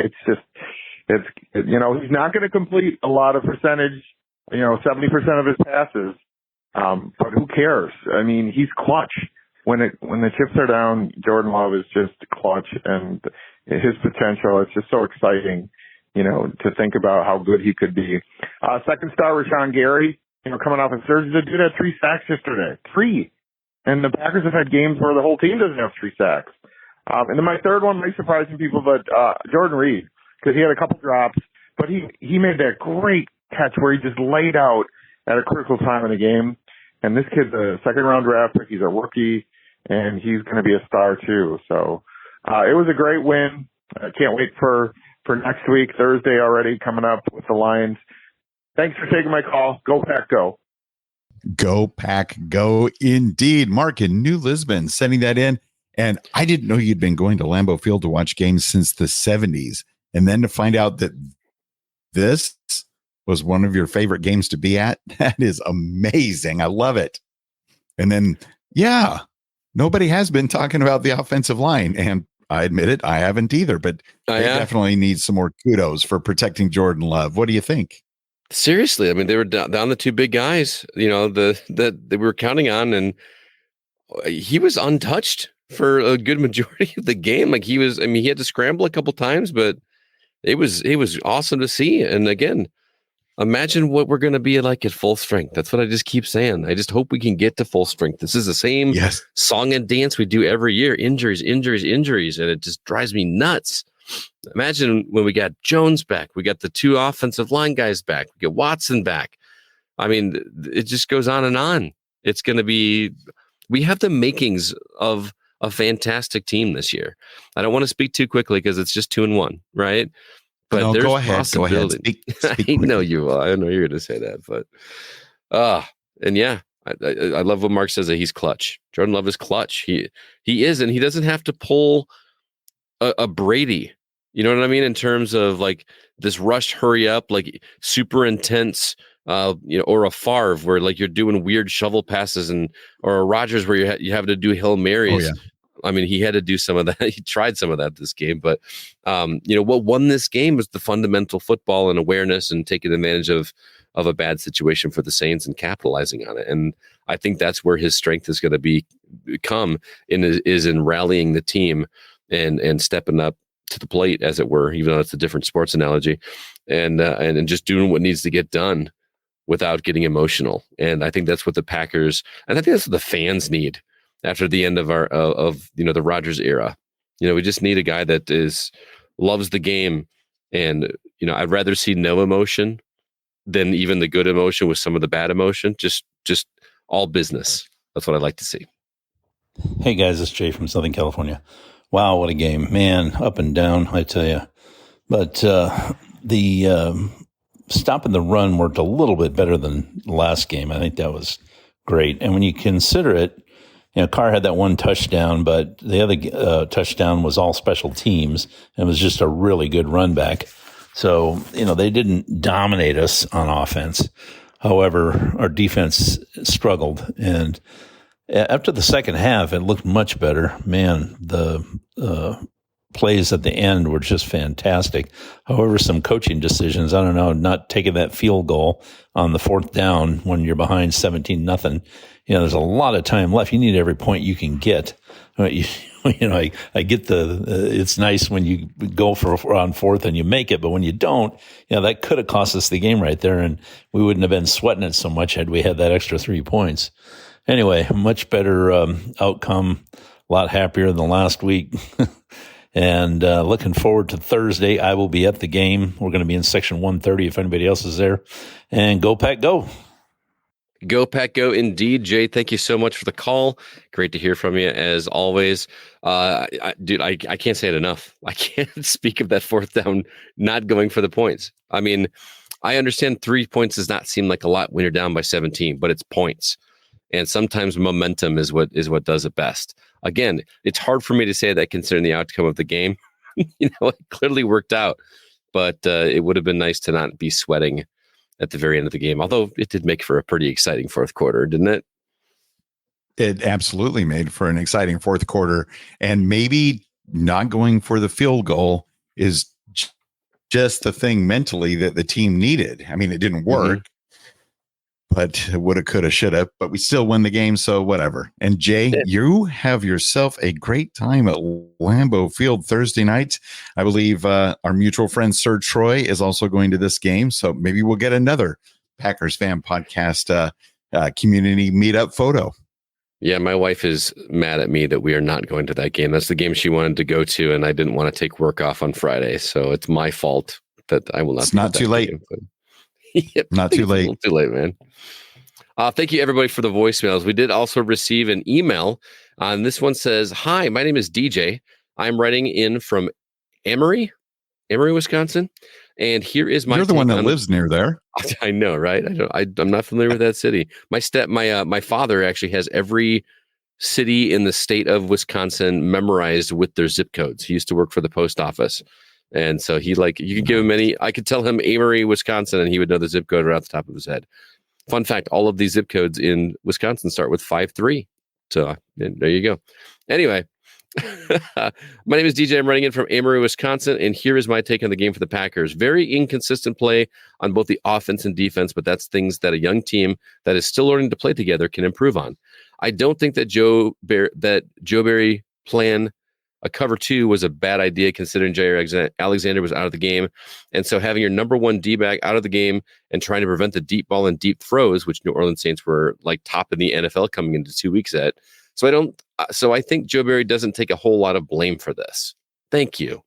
He's not going to complete a lot of percentage, 70% of his passes. But who cares? He's clutch. When the chips are down, Jordan Love is just clutch, and his potential, it's just so exciting, to think about how good he could be. Second star, Rashawn Gary, coming off a surgery. The dude had 3 sacks yesterday. 3. And the Packers have had games where the whole team doesn't have 3 sacks. And then my third one might surprise some people, but Jordan Reed, because he had a couple drops, but he made that great catch where he just laid out at a critical time in the game. And this kid's a second-round draft pick. He's a rookie, and he's going to be a star too. So it was a great win. I can't wait for next week, Thursday already, coming up with the Lions. Thanks for taking my call. Go Pack, go. Go Pack, go indeed. Mark in New Lisbon sending that in. And I didn't know you'd been going to Lambeau Field to watch games since the 70s. And then to find out that this was one of your favorite games to be at, that is amazing. I love it. And then, yeah, nobody has been talking about the offensive line. And I admit it, I haven't either. But they definitely need some more kudos for protecting Jordan Love. What do you think? Seriously, they were down the 2 big guys, that they were counting on, and he was untouched for a good majority of the game. Like he had to scramble a couple times, but it was awesome to see. And again, imagine what we're going to be like at full strength. That's what I just keep saying. I just hope we can get to full strength. This is the same song and dance we do every year. Injuries, and it just drives me nuts. Imagine when we got Jones back, we got the 2 offensive line guys back, we get Watson back. It just goes on and on. It's going to be, we have the makings of a fantastic team this year. I don't want to speak too quickly because it's just 2-1, right? But no, there's go ahead. possibility. I know you will. I know you're going to say that, but and yeah, I love what Mark says that he's clutch. Jordan Love is clutch. He is, and he doesn't have to pull a Brady. You know what I mean? In terms of like this rushed hurry up, like super intense, or a Favre where like you're doing weird shovel passes, or a Rodgers where you have to do Hail Marys. Oh, yeah. He had to do some of that. He tried some of that this game, but what won this game was the fundamental football and awareness and taking advantage of a bad situation for the Saints and capitalizing on it. And I think that's where his strength is going to become in rallying the team and stepping up to the plate, as it were, even though it's a different sports analogy, and just doing what needs to get done without getting emotional. And I think that's what the Packers, and I think that's what the fans need after the end of the Rodgers era. We just need a guy that loves the game, and I'd rather see no emotion than even the good emotion with some of the bad emotion. Just all business. That's what I'd like to see. Hey guys, it's Jay from Southern California. Wow, what a game, man! Up and down, I tell you. But the stopping the run worked a little bit better than the last game. I think that was great. And when you consider it, Carr had that 1 touchdown, but the other touchdown was all special teams, and it was just a really good run back. So they didn't dominate us on offense. However, our defense struggled, and after the second half, it looked much better. Man, the plays at the end were just fantastic. However, some coaching decisions, I don't know, not taking that field goal on the 4th down when you're behind 17-0. There's a lot of time left. You need every point you can get. I get it's nice when you go on 4th and you make it, but when you don't, that could have cost us the game right there, and we wouldn't have been sweating it so much had we had that extra 3 points. Anyway, much better outcome, a lot happier than last week. And looking forward to Thursday. I will be at the game. We're going to be in section 130 if anybody else is there. And go Pack Go. Go Pack Go indeed. Jay, thank you so much for the call. Great to hear from you as always. Dude, I can't say it enough. I can't speak of that 4th down not going for the points. I mean, I understand 3 points does not seem like a lot when you're down by 17, but it's points. And sometimes momentum is what does it best. Again, it's hard for me to say that considering the outcome of the game. It clearly worked out, but it would have been nice to not be sweating at the very end of the game. Although it did make for a pretty exciting 4th quarter, didn't it? It absolutely made for an exciting 4th quarter. And maybe not going for the field goal is just the thing mentally that the team needed. I mean, it didn't work. But woulda, coulda, shoulda, but we still win the game, so whatever. And Jay, you have yourself a great time at Lambeau Field Thursday night. I believe our mutual friend Sir Troy is also going to this game, so maybe we'll get another Packers Fan Podcast community meetup photo. Yeah, my wife is mad at me that we are not going to that game. That's the game she wanted to go to, and I didn't want to take work off on Friday, so it's my fault that I will not. It's not too late. Yep, not too late. Too late, man. Thank you, everybody, for the voicemails. We did also receive an email. And this one says, "Hi, my name is DJ. I'm writing in from Emory, Wisconsin. And here is my You're the one that lives near there. I know, right? I'm not familiar with that city. My father actually has every city in the state of Wisconsin memorized with their zip codes. He used to work for the post office. And so you could give him I could tell him Amory, Wisconsin, and he would know the zip code right off the top of his head. Fun fact, all of these zip codes in Wisconsin start with 5-3. So there you go. Anyway, my name is DJ. I'm writing in from Amory, Wisconsin, and here is my take on the game for the Packers. Very inconsistent play on both the offense and defense, but that's things that a young team that is still learning to play together can improve on. I don't think that Joe Barry plan a cover 2 was a bad idea considering Jair Alexander was out of the game. And so having your number 1 D-back out of the game and trying to prevent the deep ball and deep throws, which New Orleans Saints were like top in the NFL coming into 2 weeks at. So I think Joe Barry doesn't take a whole lot of blame for this. Thank you.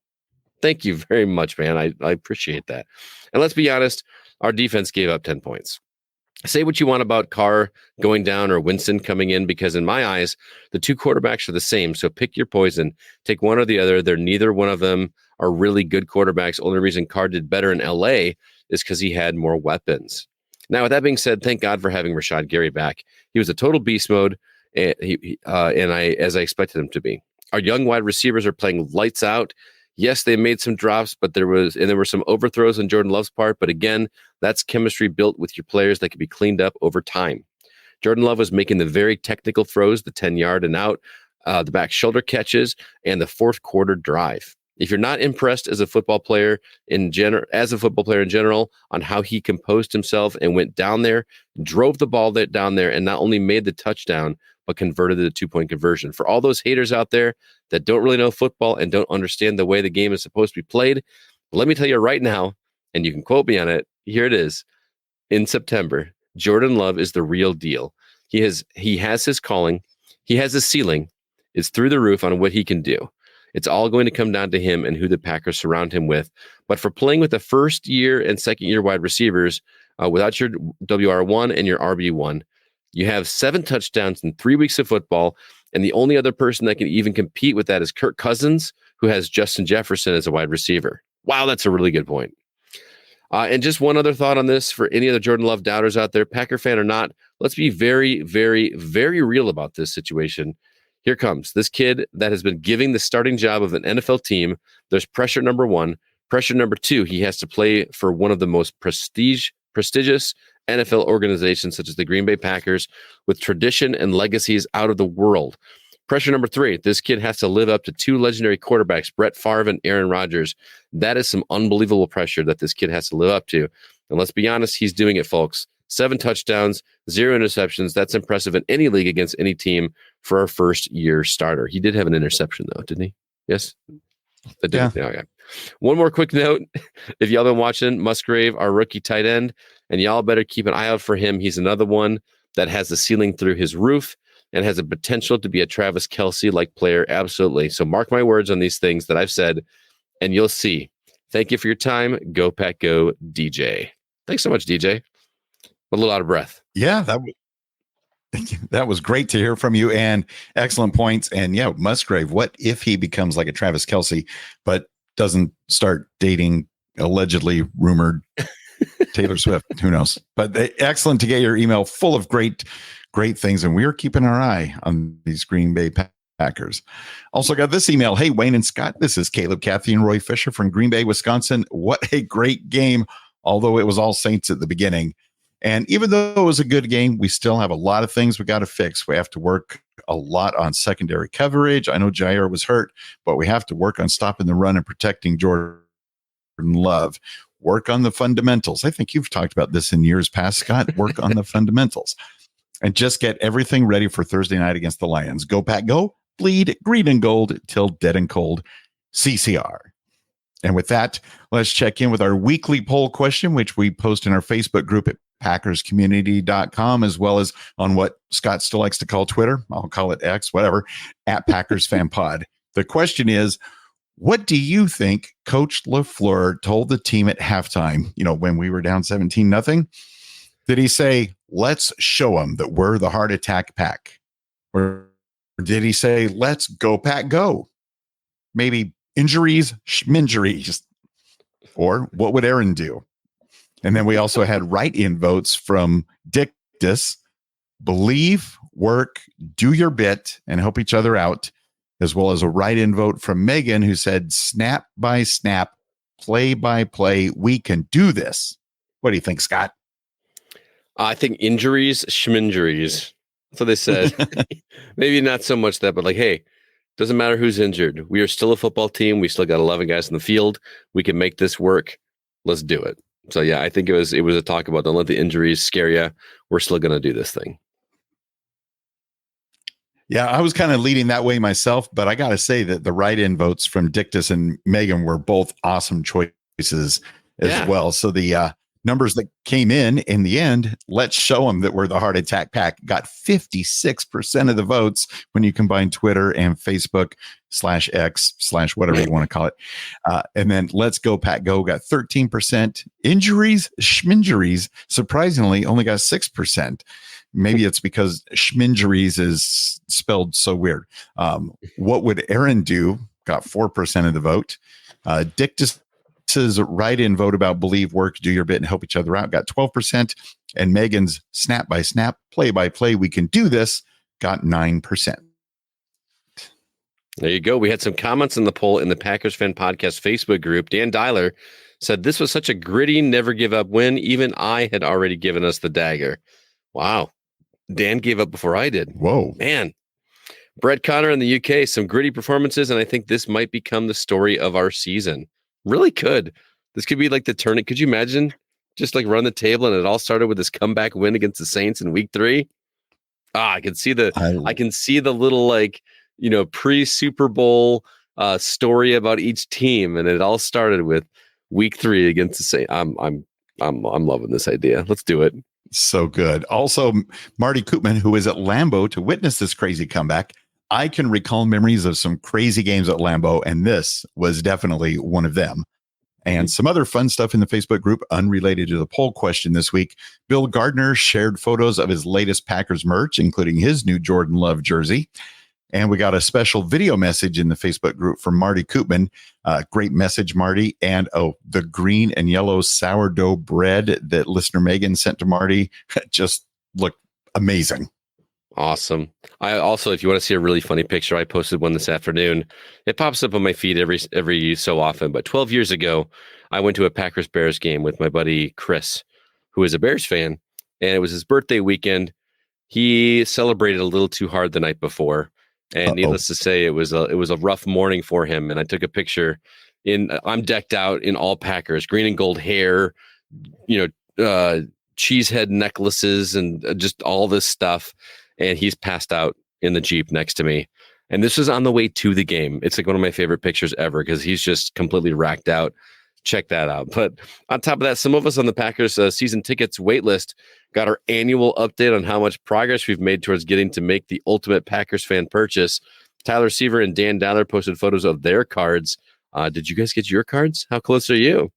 Thank you very much, man. I appreciate that. And let's be honest, our defense gave up 10 points. Say what you want about Carr going down or Winston coming in, because in my eyes, the 2 quarterbacks are the same. So pick your poison. Take one or the other. Neither one of them are really good quarterbacks. Only reason Carr did better in LA is because he had more weapons. Now, with that being said, thank God for having Rashad Gary back. He was a total beast mode, and as I expected him to be. Our young wide receivers are playing lights out. Yes, they made some drops, but there were some overthrows on Jordan Love's part. But again, that's chemistry built with your players that can be cleaned up over time. Jordan Love was making the very technical throws, the 10-yard and out, the back shoulder catches, and the 4th quarter drive. If you're not impressed as a football player in general on how he composed himself and went down there, drove the ball down there, and not only made the touchdown, but converted the 2-point conversion. For all those haters out there that don't really know football and don't understand the way the game is supposed to be played, let me tell you right now, and you can quote me on it, here it is. In September, Jordan Love is the real deal. He has his calling. He has his ceiling. It's through the roof on what he can do. It's all going to come down to him and who the Packers surround him with. But for playing with the 1st-year and 2nd-year wide receivers, without your WR1 and your RB1, you have 7 touchdowns in 3 weeks of football, and the only other person that can even compete with that is Kirk Cousins, who has Justin Jefferson as a wide receiver. Wow, that's a really good point. And just one other thought on this for any other Jordan Love doubters out there, Packer fan or not, let's be very, very, very real about this situation. Here comes this kid that has been giving the starting job of an NFL team. There's pressure number 1. Pressure number 2, he has to play for one of the most prestigious NFL organizations such as the Green Bay Packers with tradition and legacies out of the world. Pressure number 3. This kid has to live up to 2 legendary quarterbacks, Brett Favre and Aaron Rodgers. That is some unbelievable pressure that this kid has to live up to. And let's be honest, he's doing it, folks. 7 touchdowns, 0 interceptions. That's impressive in any league against any team for a first-year starter. He did have an interception, though, didn't he? Yes? That did. Yeah. Okay. One more quick note. If y'all been watching Musgrave, our rookie tight end, and y'all better keep an eye out for him. He's another one that has the ceiling through his roof and has a potential to be a Travis Kelce-like player. Absolutely. So mark my words on these things that I've said, and you'll see. Thank you for your time. Go Pack Go, DJ. Thanks so much, DJ. A little out of breath. Yeah, that was great to hear from you, and excellent points. And yeah, Musgrave, what if he becomes like a Travis Kelce, but doesn't start dating allegedly rumored Taylor Swift? Who knows? But excellent to get your email full of great things, and we are keeping our eye on these Green Bay Packers. Also got this email. Hey, Wayne and Scott, this is Caleb, Kathy, and Roy Fisher from Green Bay, Wisconsin. What a great game, although it was all Saints at the beginning. And even though it was a good game, we still have a lot of things we got to fix. We have to work a lot on secondary coverage. I know Jair was hurt, but we have to work on stopping the run and protecting Jordan Love. Work on the fundamentals. I think you've talked about this in years past, Scott. Work on the fundamentals. And just get everything ready for Thursday night against the Lions. Go Pack Go, bleed green and gold till dead and cold. CCR. And with that, let's check in with our weekly poll question, which we post in our Facebook group at PackersCommunity.com, as well as on what Scott still likes to call Twitter. I'll call it X, whatever, at Packers Fan Pod. The question is, what do you think Coach LaFleur told the team at halftime, when we were down 17-0? Did he say, let's show them that we're the heart attack pack? Or did he say, let's go Pack Go? Maybe injuries, schminjuries. Or what would Aaron do? And then we also had write-in votes from Dictus, believe, work, do your bit, and help each other out, as well as a write-in vote from Megan, who said, snap by snap, play by play, we can do this. What do you think, Scott? I think injuries, schminjuries. That's what they said. Maybe not so much that, but like, hey, doesn't matter who's injured. We are still a football team. We still got 11 guys in the field. We can make this work. Let's do it. So yeah, I think it was a talk about don't let the injuries scare you. We're still going to do this thing. Yeah, I was kind of leading that way myself, but I got to say that the write-in votes from Dictus and Megan were both awesome choices as well. So the numbers that came in the end, let's show them that we're the heart attack pack, got 56% of the votes when you combine Twitter and Facebook /X/ whatever you want to call it. And then let's go Pack Go got 13%. Injuries, schminjuries, surprisingly only got 6%. Maybe it's because schminjuries is spelled so weird. What would Aaron do? Got 4% of the vote. Dictus write-in vote about believe, work, do your bit, and help each other out got 12%. And Megan's snap by snap, play by play, we can do this got 9%. There you go. We had some comments in the poll in the Packers Fan Podcast Facebook group. Dan Dyler said, this was such a gritty, never give up win. Even I had already given us the dagger. Wow. Dan gave up before I did. Whoa. Man. Brett Connor in the UK, some gritty performances, and I think this might become the story of our season. Really could. This could be like the turning. Could you imagine just like run the table and it all started with this comeback win against the Saints in week 3? I can see the little like, pre-Super Bowl story about each team, and it all started with week 3 against the Saints. I'm loving this idea. Let's do it. So good. Also, Marty Koopman, who is at Lambeau to witness this crazy comeback. I can recall memories of some crazy games at Lambeau, and this was definitely one of them. And some other fun stuff in the Facebook group unrelated to the poll question this week. Bill Gardner shared photos of his latest Packers merch, including his new Jordan Love jersey. And we got a special video message in the Facebook group from Marty Koopman. Great message, Marty. And the green and yellow sourdough bread that listener Megan sent to Marty just looked amazing. Awesome. I also, if you want to see a really funny picture, I posted one this afternoon. It pops up on my feed every so often. But 12 years ago, I went to a Packers Bears game with my buddy Chris, who is a Bears fan, and it was his birthday weekend. He celebrated a little too hard the night before, And needless to say, it was a rough morning for him. And I took a picture. I'm decked out in all Packers, green and gold hair, cheese head necklaces, and just all this stuff. And he's passed out in the Jeep next to me. And this was on the way to the game. It's like one of my favorite pictures ever because he's just completely racked out. Check that out. But on top of that, some of us on the Packers season tickets wait list got our annual update on how much progress we've made towards getting to make the ultimate Packers fan purchase. Tyler Seaver and Dan Dowler posted photos of their cards. Did you guys get your cards? How close are you?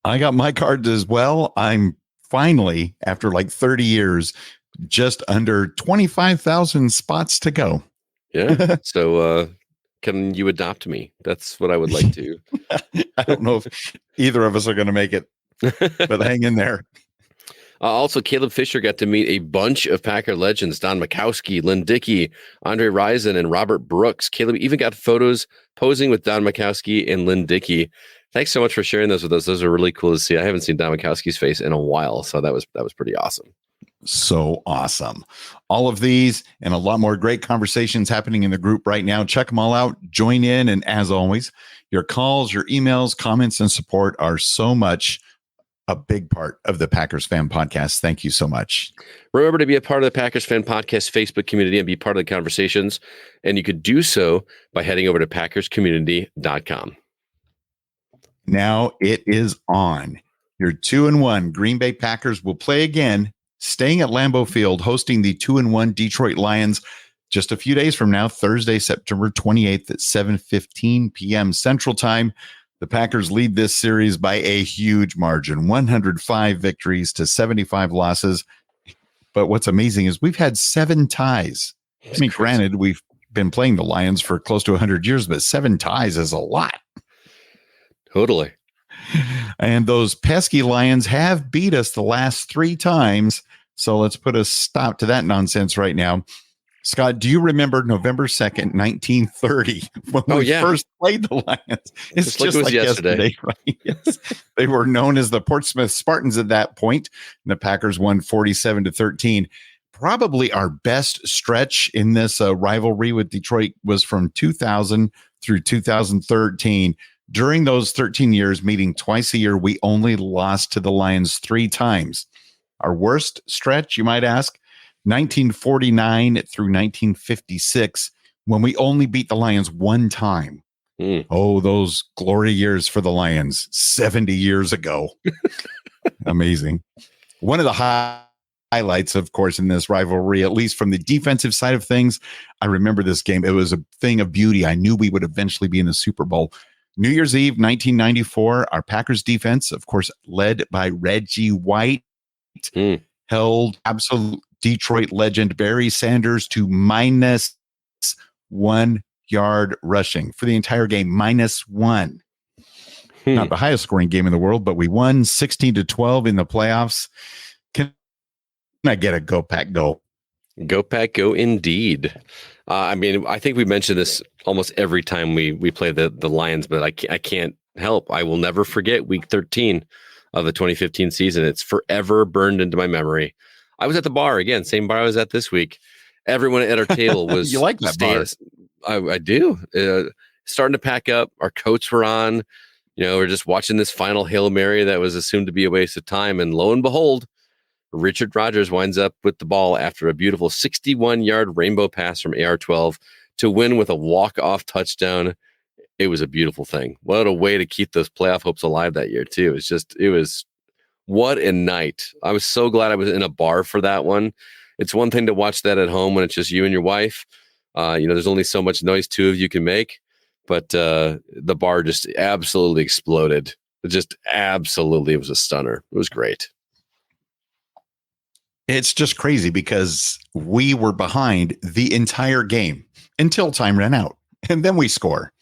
I got my cards as well. I'm finally, after like 30 years, just under 25,000 spots to go. Yeah. So can you adopt me? That's what I would like to. I don't know if either of us are going to make it, but hang in there. Also, Caleb Fisher got to meet a bunch of Packer legends: Don Majkowski, Lynn Dickey, Andre Rison, and Robert Brooks. Caleb even got photos posing with Don Majkowski and Lynn Dickey. Thanks so much for sharing those with us. Those are really cool to see. I haven't seen Don Majkowski's face in a while, so that was pretty awesome. So awesome. All of these and a lot more great conversations happening in the group right now. Check them all out. Join in. And as always, your calls, your emails, comments, and support are so much a big part of the Packers Fan Podcast. Thank you so much. Remember to be a part of the Packers Fan Podcast Facebook community and be part of the conversations. And you could do so by heading over to packerscommunity.com. Now it is on. Your 2-1 Green Bay Packers will play again, staying at Lambeau Field, hosting the 2-1 Detroit Lions just a few days from now, Thursday, September 28th at 7:15 p.m. Central Time. The Packers lead this series by a huge margin, 105 victories to 75 losses. But what's amazing is we've had 7 ties. I mean, granted, we've been playing the Lions for close to 100 years, but 7 ties is a lot. Totally. And those pesky Lions have beat us the last 3 times. So let's put a stop to that nonsense right now. Scott, do you remember November 2nd, 1930, when we first played the Lions? It's just like yesterday, right? Yes. They were known as the Portsmouth Spartans at that point. And the Packers won 47-13. Probably our best stretch in this rivalry with Detroit was from 2000 through 2013. During those 13 years, meeting twice a year, we only lost to the Lions 3 times. Our worst stretch, you might ask, 1949 through 1956, when we only beat the Lions 1 time. Oh, those glory years for the Lions 70 years ago. Amazing. One of the highlights, of course, in this rivalry, at least from the defensive side of things, I remember this game. It was a thing of beauty. I knew we would eventually be in the Super Bowl. New Year's Eve, 1994, our Packers defense, of course, led by Reggie White, held absolute Detroit legend Barry Sanders to -1 yard rushing for the entire game, -1. Not the highest scoring game in the world, but we won 16-12 in the playoffs. Can I get a go Pack go? Go Pack go indeed. I mean, I think we mention this almost every time we play the Lions, but I can't help. I will never forget week 13 of the 2015 season. It's forever burned into my memory. I was at the bar again, same bar I was at this week. Everyone at our table was. You like that bar? I do. Starting to pack up. Our coats were on. We're just watching this final Hail Mary that was assumed to be a waste of time. And lo and behold, Richard Rodgers winds up with the ball after a beautiful 61-yard rainbow pass from AR-12 to win with a walk-off touchdown. It was a beautiful thing. What a way to keep those playoff hopes alive that year, too. It was what a night. I was so glad I was in a bar for that one. It's one thing to watch that at home when it's just you and your wife. There's only so much noise 2 of you can make, but the bar just absolutely exploded. It was a stunner. It was great. It's just crazy because we were behind the entire game until time ran out, and then we score.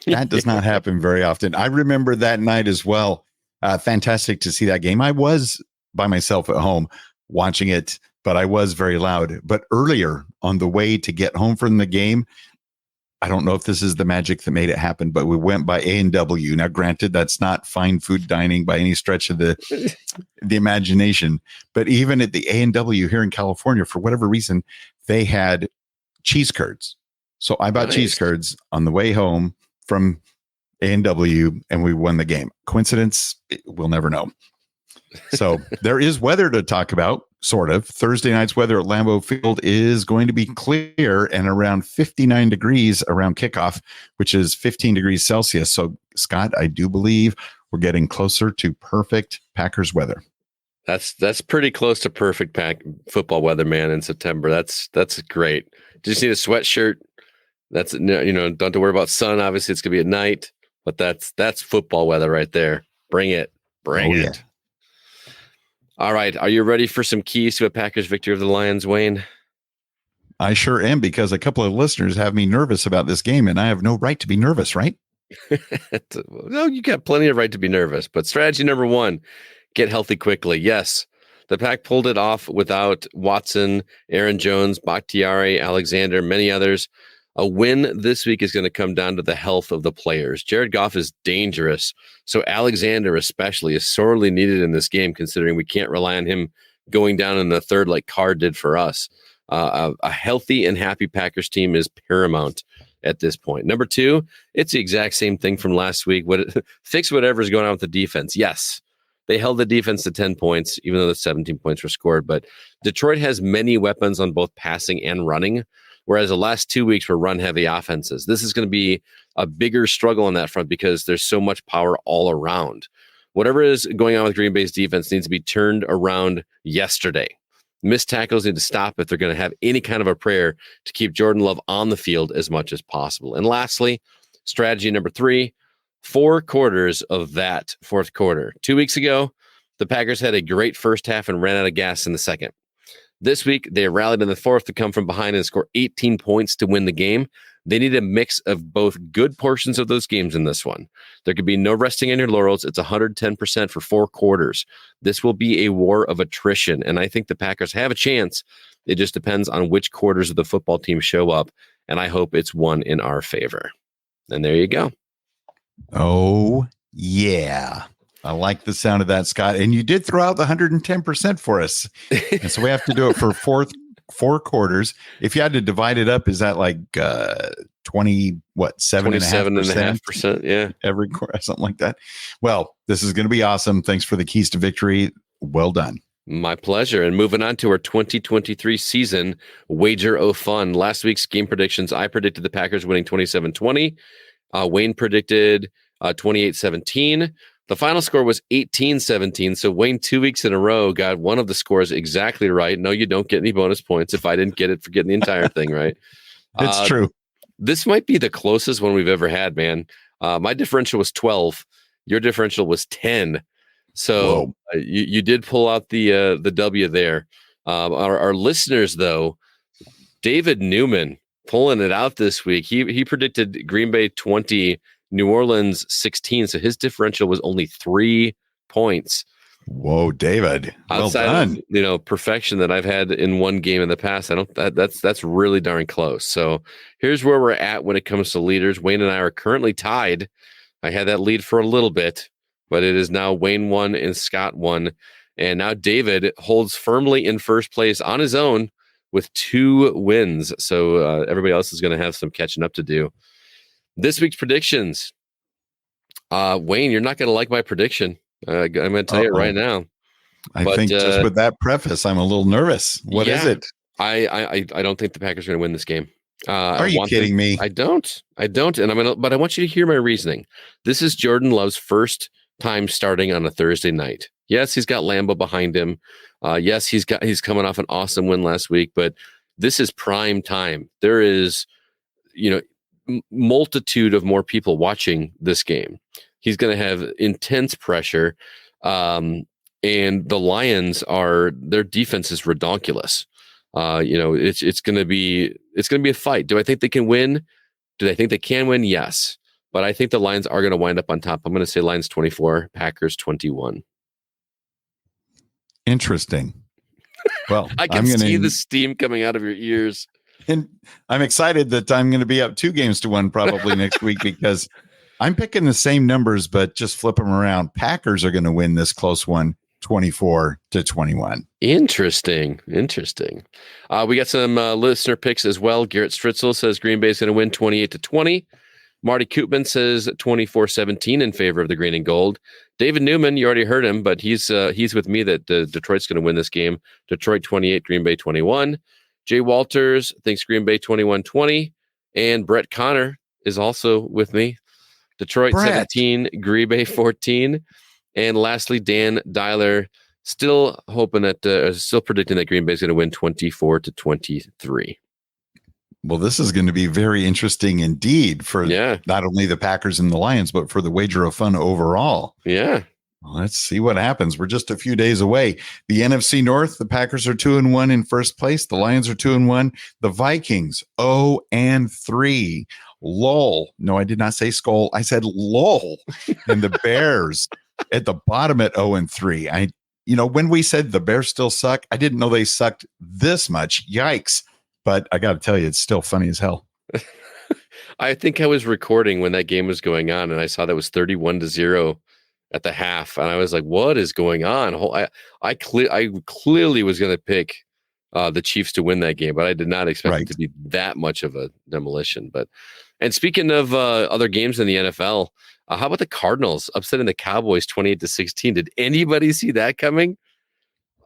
That does not happen very often. I remember that night as well. Fantastic to see that game. I was by myself at home watching it, but I was very loud. But earlier on the way to get home from the game, I don't know if this is the magic that made it happen, but we went by A&W. Now, granted, that's not fine food dining by any stretch of the imagination. But even at the A&W here in California, for whatever reason, they had cheese curds. So I bought Nice. cheese curds on the way home from A&W, and we won the game. Coincidence? We'll never know. So there is weather to talk about, sort of. Thursday night's weather at Lambeau Field is going to be clear and around 59 degrees around kickoff, which is 15 degrees Celsius. So, Scott, I do believe we're getting closer to perfect Packers weather. That's pretty close to perfect football weather, man, in September. That's great. Just need a sweatshirt. That's, don't have to worry about sun. Obviously, it's going to be at night, but that's football weather right there. Bring it. Bring it. Yeah. All right. Are you ready for some keys to a Packers victory over the Lions, Wayne? I sure am, because a couple of listeners have me nervous about this game, and I have no right to be nervous, right? No, you got plenty of right to be nervous. But strategy number 1, get healthy quickly. Yes, the Pack pulled it off without Watson, Aaron Jones, Bakhtiari, Alexander, many others. A win this week is going to come down to the health of the players. Jared Goff is dangerous, so Alexander especially is sorely needed in this game, considering we can't rely on him going down in the third like Carr did for us. A healthy and happy Packers team is paramount at this point. Number 2, it's the exact same thing from last week. Fix whatever's going on with the defense. Yes, they held the defense to 10 points, even though the 17 points were scored. But Detroit has many weapons on both passing and running, whereas the last 2 weeks were run-heavy offenses. This is going to be a bigger struggle on that front because there's so much power all around. Whatever is going on with Green Bay's defense needs to be turned around yesterday. Missed tackles need to stop if they're going to have any kind of a prayer to keep Jordan Love on the field as much as possible. And lastly, strategy number 3, 4 quarters of that fourth quarter. 2 weeks ago, the Packers had a great first half and ran out of gas in the second. This week, they rallied in the fourth to come from behind and score 18 points to win the game. They need a mix of both good portions of those games in this one. There could be no resting on your laurels. It's 110% for 4 quarters. This will be a war of attrition, and I think the Packers have a chance. It just depends on which quarters of the football team show up, and I hope it's one in our favor. And there you go. Oh, yeah. I like the sound of that, Scott. And you did throw out the 110% for us. And so we have to do it for 4 quarters. If you had to divide it up, is that like 27.5%? Yeah. Every quarter, something like that. Well, this is going to be awesome. Thanks for the keys to victory. Well done. My pleasure. And moving on to our 2023 season Wager O Fun. Last week's game predictions, I predicted the Packers winning 27-20. Wayne predicted 28-17. The final score was 18-17. So Wayne, 2 weeks in a row, got one of the scores exactly right. No, you don't get any bonus points if I didn't get it for getting the entire thing right. It's true. This might be the closest one we've ever had, man. My differential was 12. Your differential was 10. So you did pull out the W there. Our listeners, though, David Newman pulling it out this week. He predicted Green Bay 20, New Orleans 16. So his differential was only 3 points. Whoa, David! Well Outside done. of, perfection that I've had in one game in the past, that's really darn close. So here's where we're at when it comes to leaders. Wayne and I are currently tied. I had that lead for a little bit, but it is now Wayne 1 and Scott 1. And now David holds firmly in first place on his own with 2 wins. So everybody else is going to have some catching up to do. This week's predictions. Wayne, you're not going to like my prediction. I'm going to tell you it right now. I think just with that preface, I'm a little nervous. What is it? I don't think the Packers are going to win this game. Are you kidding me? I don't. And but I want you to hear my reasoning. This is Jordan Love's first time starting on a Thursday night. Yes, he's got Lambeau behind him. Yes, he's coming off an awesome win last week, but this is prime time. There is, multitude of more people watching this game. He's going to have intense pressure. And the Lions their defense is redonkulous. It's going to be a fight. Do I think they can win? Do I think they can win? Yes. But I think the Lions are going to wind up on top. I'm going to say Lions 24, Packers 21. Interesting. Well, I can see the steam coming out of your ears. And I'm excited that I'm going to be up 2-1 probably next week, because I'm picking the same numbers, but just flip them around. Packers are going to win this close one 24-21. Interesting. We got some listener picks as well. Garrett Stritzel says Green Bay is going to win 28-20. Marty Koopman says 24-17 in favor of the green and gold. David Newman, you already heard him, but he's with me that Detroit's going to win this game. Detroit 28, Green Bay 21. Jay Walters thinks Green Bay 21-20. And Brett Connor is also with me. Detroit 17, Green Bay 14. And lastly, Dan Dyler still predicting that Green Bay is going to win 24-23. Well, this is going to be very interesting indeed for not only the Packers and the Lions, but for the Wager of Fun overall. Yeah. Well, let's see what happens. We're just a few days away. The NFC North, the Packers are 2-1 in first place. The Lions are 2-1. The Vikings 0-3. Lol. No, I did not say skull. I said lol. And the Bears at the bottom at 0-3. When we said the Bears still suck, I didn't know they sucked this much. Yikes. But I got to tell you, it's still funny as hell. I think I was recording when that game was going on, and I saw that was 31-0 at the half, and I was like, "What is going on?" I clearly was going to pick the Chiefs to win that game, but I did not expect it to be that much of a demolition. And speaking of other games in the NFL, how about the Cardinals upsetting the Cowboys 28-16? Did anybody see that coming?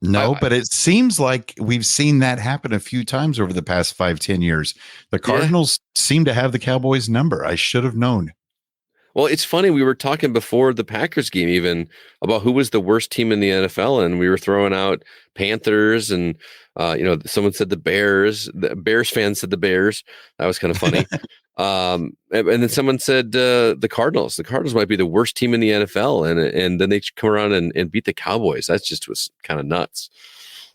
No, but it seems like we've seen that happen a few times over the past 5-10 years. The Cardinals seem to have the Cowboys number. I should have known. Well, it's funny. We were talking before the Packers game even about who was the worst team in the NFL, and we were throwing out Panthers, and someone said the Bears. The Bears fans said the Bears. That was kind of funny. And then someone said the Cardinals. The Cardinals might be the worst team in the NFL, and then they come around and beat the Cowboys. That just was kind of nuts.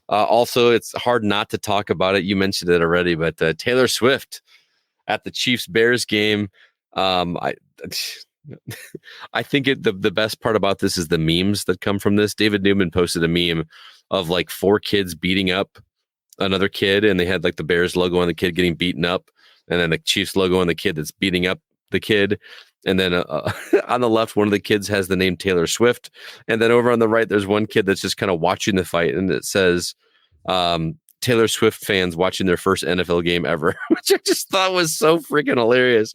Also, it's hard not to talk about it. You mentioned it already, but Taylor Swift at the Chiefs-Bears game. I think the best part about this is the memes that come from this. David Newman posted a meme of like 4 kids beating up another kid, and they had like the Bears logo on the kid getting beaten up, and then the Chiefs logo on the kid that's beating up the kid. And then on the left, one of the kids has the name Taylor Swift. And then over on the right, there's one kid that's just kind of watching the fight, and it says Taylor Swift fans watching their first NFL game ever, which I just thought was so freaking hilarious.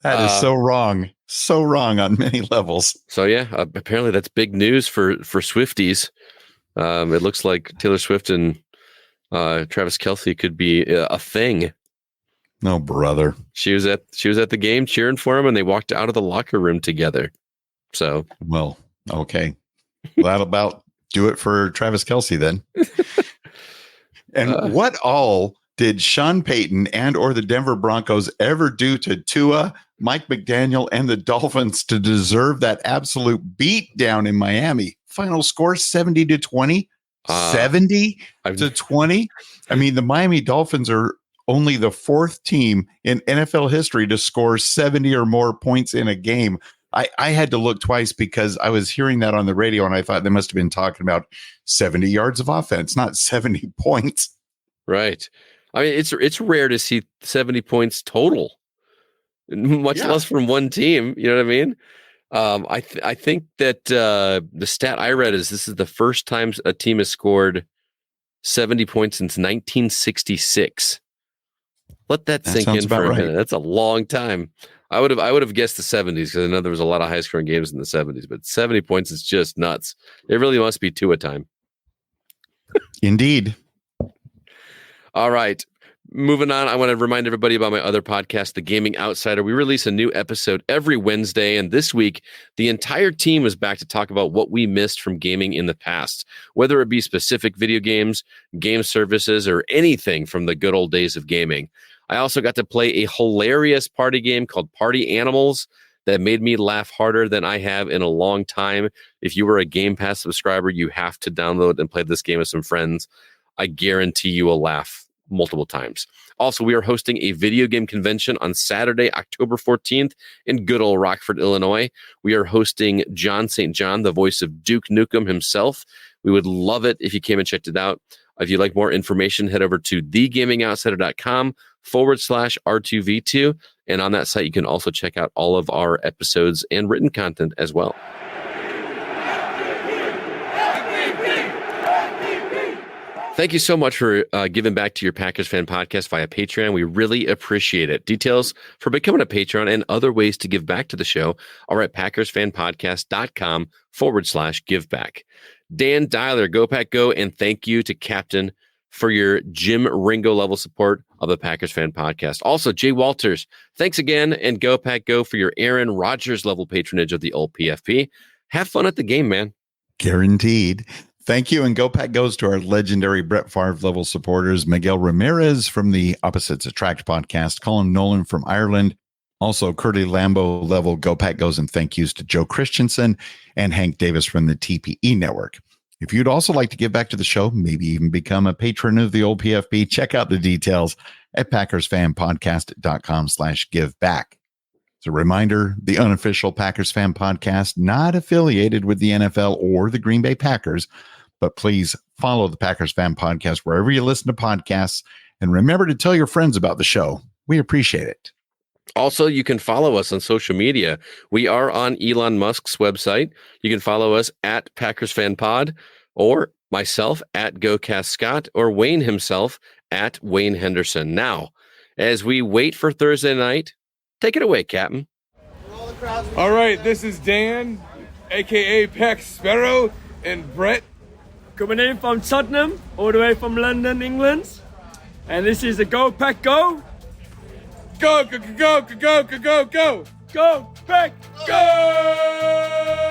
That is so wrong. So wrong on many levels. So, apparently that's big news for Swifties. It looks like Taylor Swift and Travis Kelce could be a thing. No, brother. She was at the game cheering for him, and they walked out of the locker room together. So, well, okay. That'll about do it for Travis Kelce then. And what all did Sean Payton and or the Denver Broncos ever do to Tua, Mike McDaniel, and the Dolphins to deserve that absolute beat down in Miami? Final score 70-20, 70-20. I mean, the Miami Dolphins are only the 4th team in NFL history to score 70 or more points in a game. I had to look twice because I was hearing that on the radio, and I thought they must have been talking about 70 yards of offense, not 70 points. Right. I mean, it's rare to see 70 points total, much less from one team. You know what I mean? I think that the stat I read is this is the first time a team has scored 70 points since 1966. Let that sink in for a minute. That's a long time. I would have guessed the 70s because I know there was a lot of high scoring games in the 70s, but 70 points is just nuts. It really must be 2 a time. Indeed. All right. Moving on, I want to remind everybody about my other podcast, The Gaming Outsider. We release a new episode every Wednesday, and this week, the entire team is back to talk about what we missed from gaming in the past, whether it be specific video games, game services, or anything from the good old days of gaming. I also got to play a hilarious party game called Party Animals that made me laugh harder than I have in a long time. If you were a Game Pass subscriber, you have to download and play this game with some friends. I guarantee you will laugh multiple times. Also, we are hosting a video game convention on Saturday, October 14th in good old Rockford, Illinois. We are hosting John St. John, the voice of Duke Nukem himself. We would love it if you came and checked it out. If you'd like more information, head over to thegamingoutsider.com/R2V2. And on that site, you can also check out all of our episodes and written content as well. Thank you so much for giving back to your Packers Fan Podcast via Patreon. We really appreciate it. Details for becoming a Patreon and other ways to give back to the show are at PackersFanPodcast.com/giveback. Dan Dyler, Go Pack Go, and thank you to Captain for your Jim Ringo level support of the Packers Fan Podcast. Also, Jay Walters, thanks again, and Go Pack Go for your Aaron Rodgers level patronage of the old PFP. Have fun at the game, man. Guaranteed. Thank you. And Go Pack goes to our legendary Brett Favre level supporters, Miguel Ramirez from the Opposites Attract podcast, Colin Nolan from Ireland, also Curdy Lambeau level Go Pack goes, and thank yous to Joe Christensen and Hank Davis from the TPE Network. If you'd also like to give back to the show, maybe even become a patron of the old PFP, check out the details at PackersFanPodcast.com/giveback. As a reminder, the Unofficial Packers Fan Podcast, not affiliated with the NFL or the Green Bay Packers, but please follow the Packers Fan Podcast wherever you listen to podcasts, and remember to tell your friends about the show. We appreciate it. Also, you can follow us on social media. We are on Elon Musk's website. You can follow us at Packers Fan Pod, or myself at GoCastScott, or Wayne himself at Wayne Henderson. Now, as we wait for Thursday night, take it away, Captain. All right, this is Dan, a.k.a. Pack Sparrow, and Brett. Coming in from Tottenham, all the way from London, England. And this is the Go Pack Go. Go, go, go, go, go, go, go, go. Go Pack Go!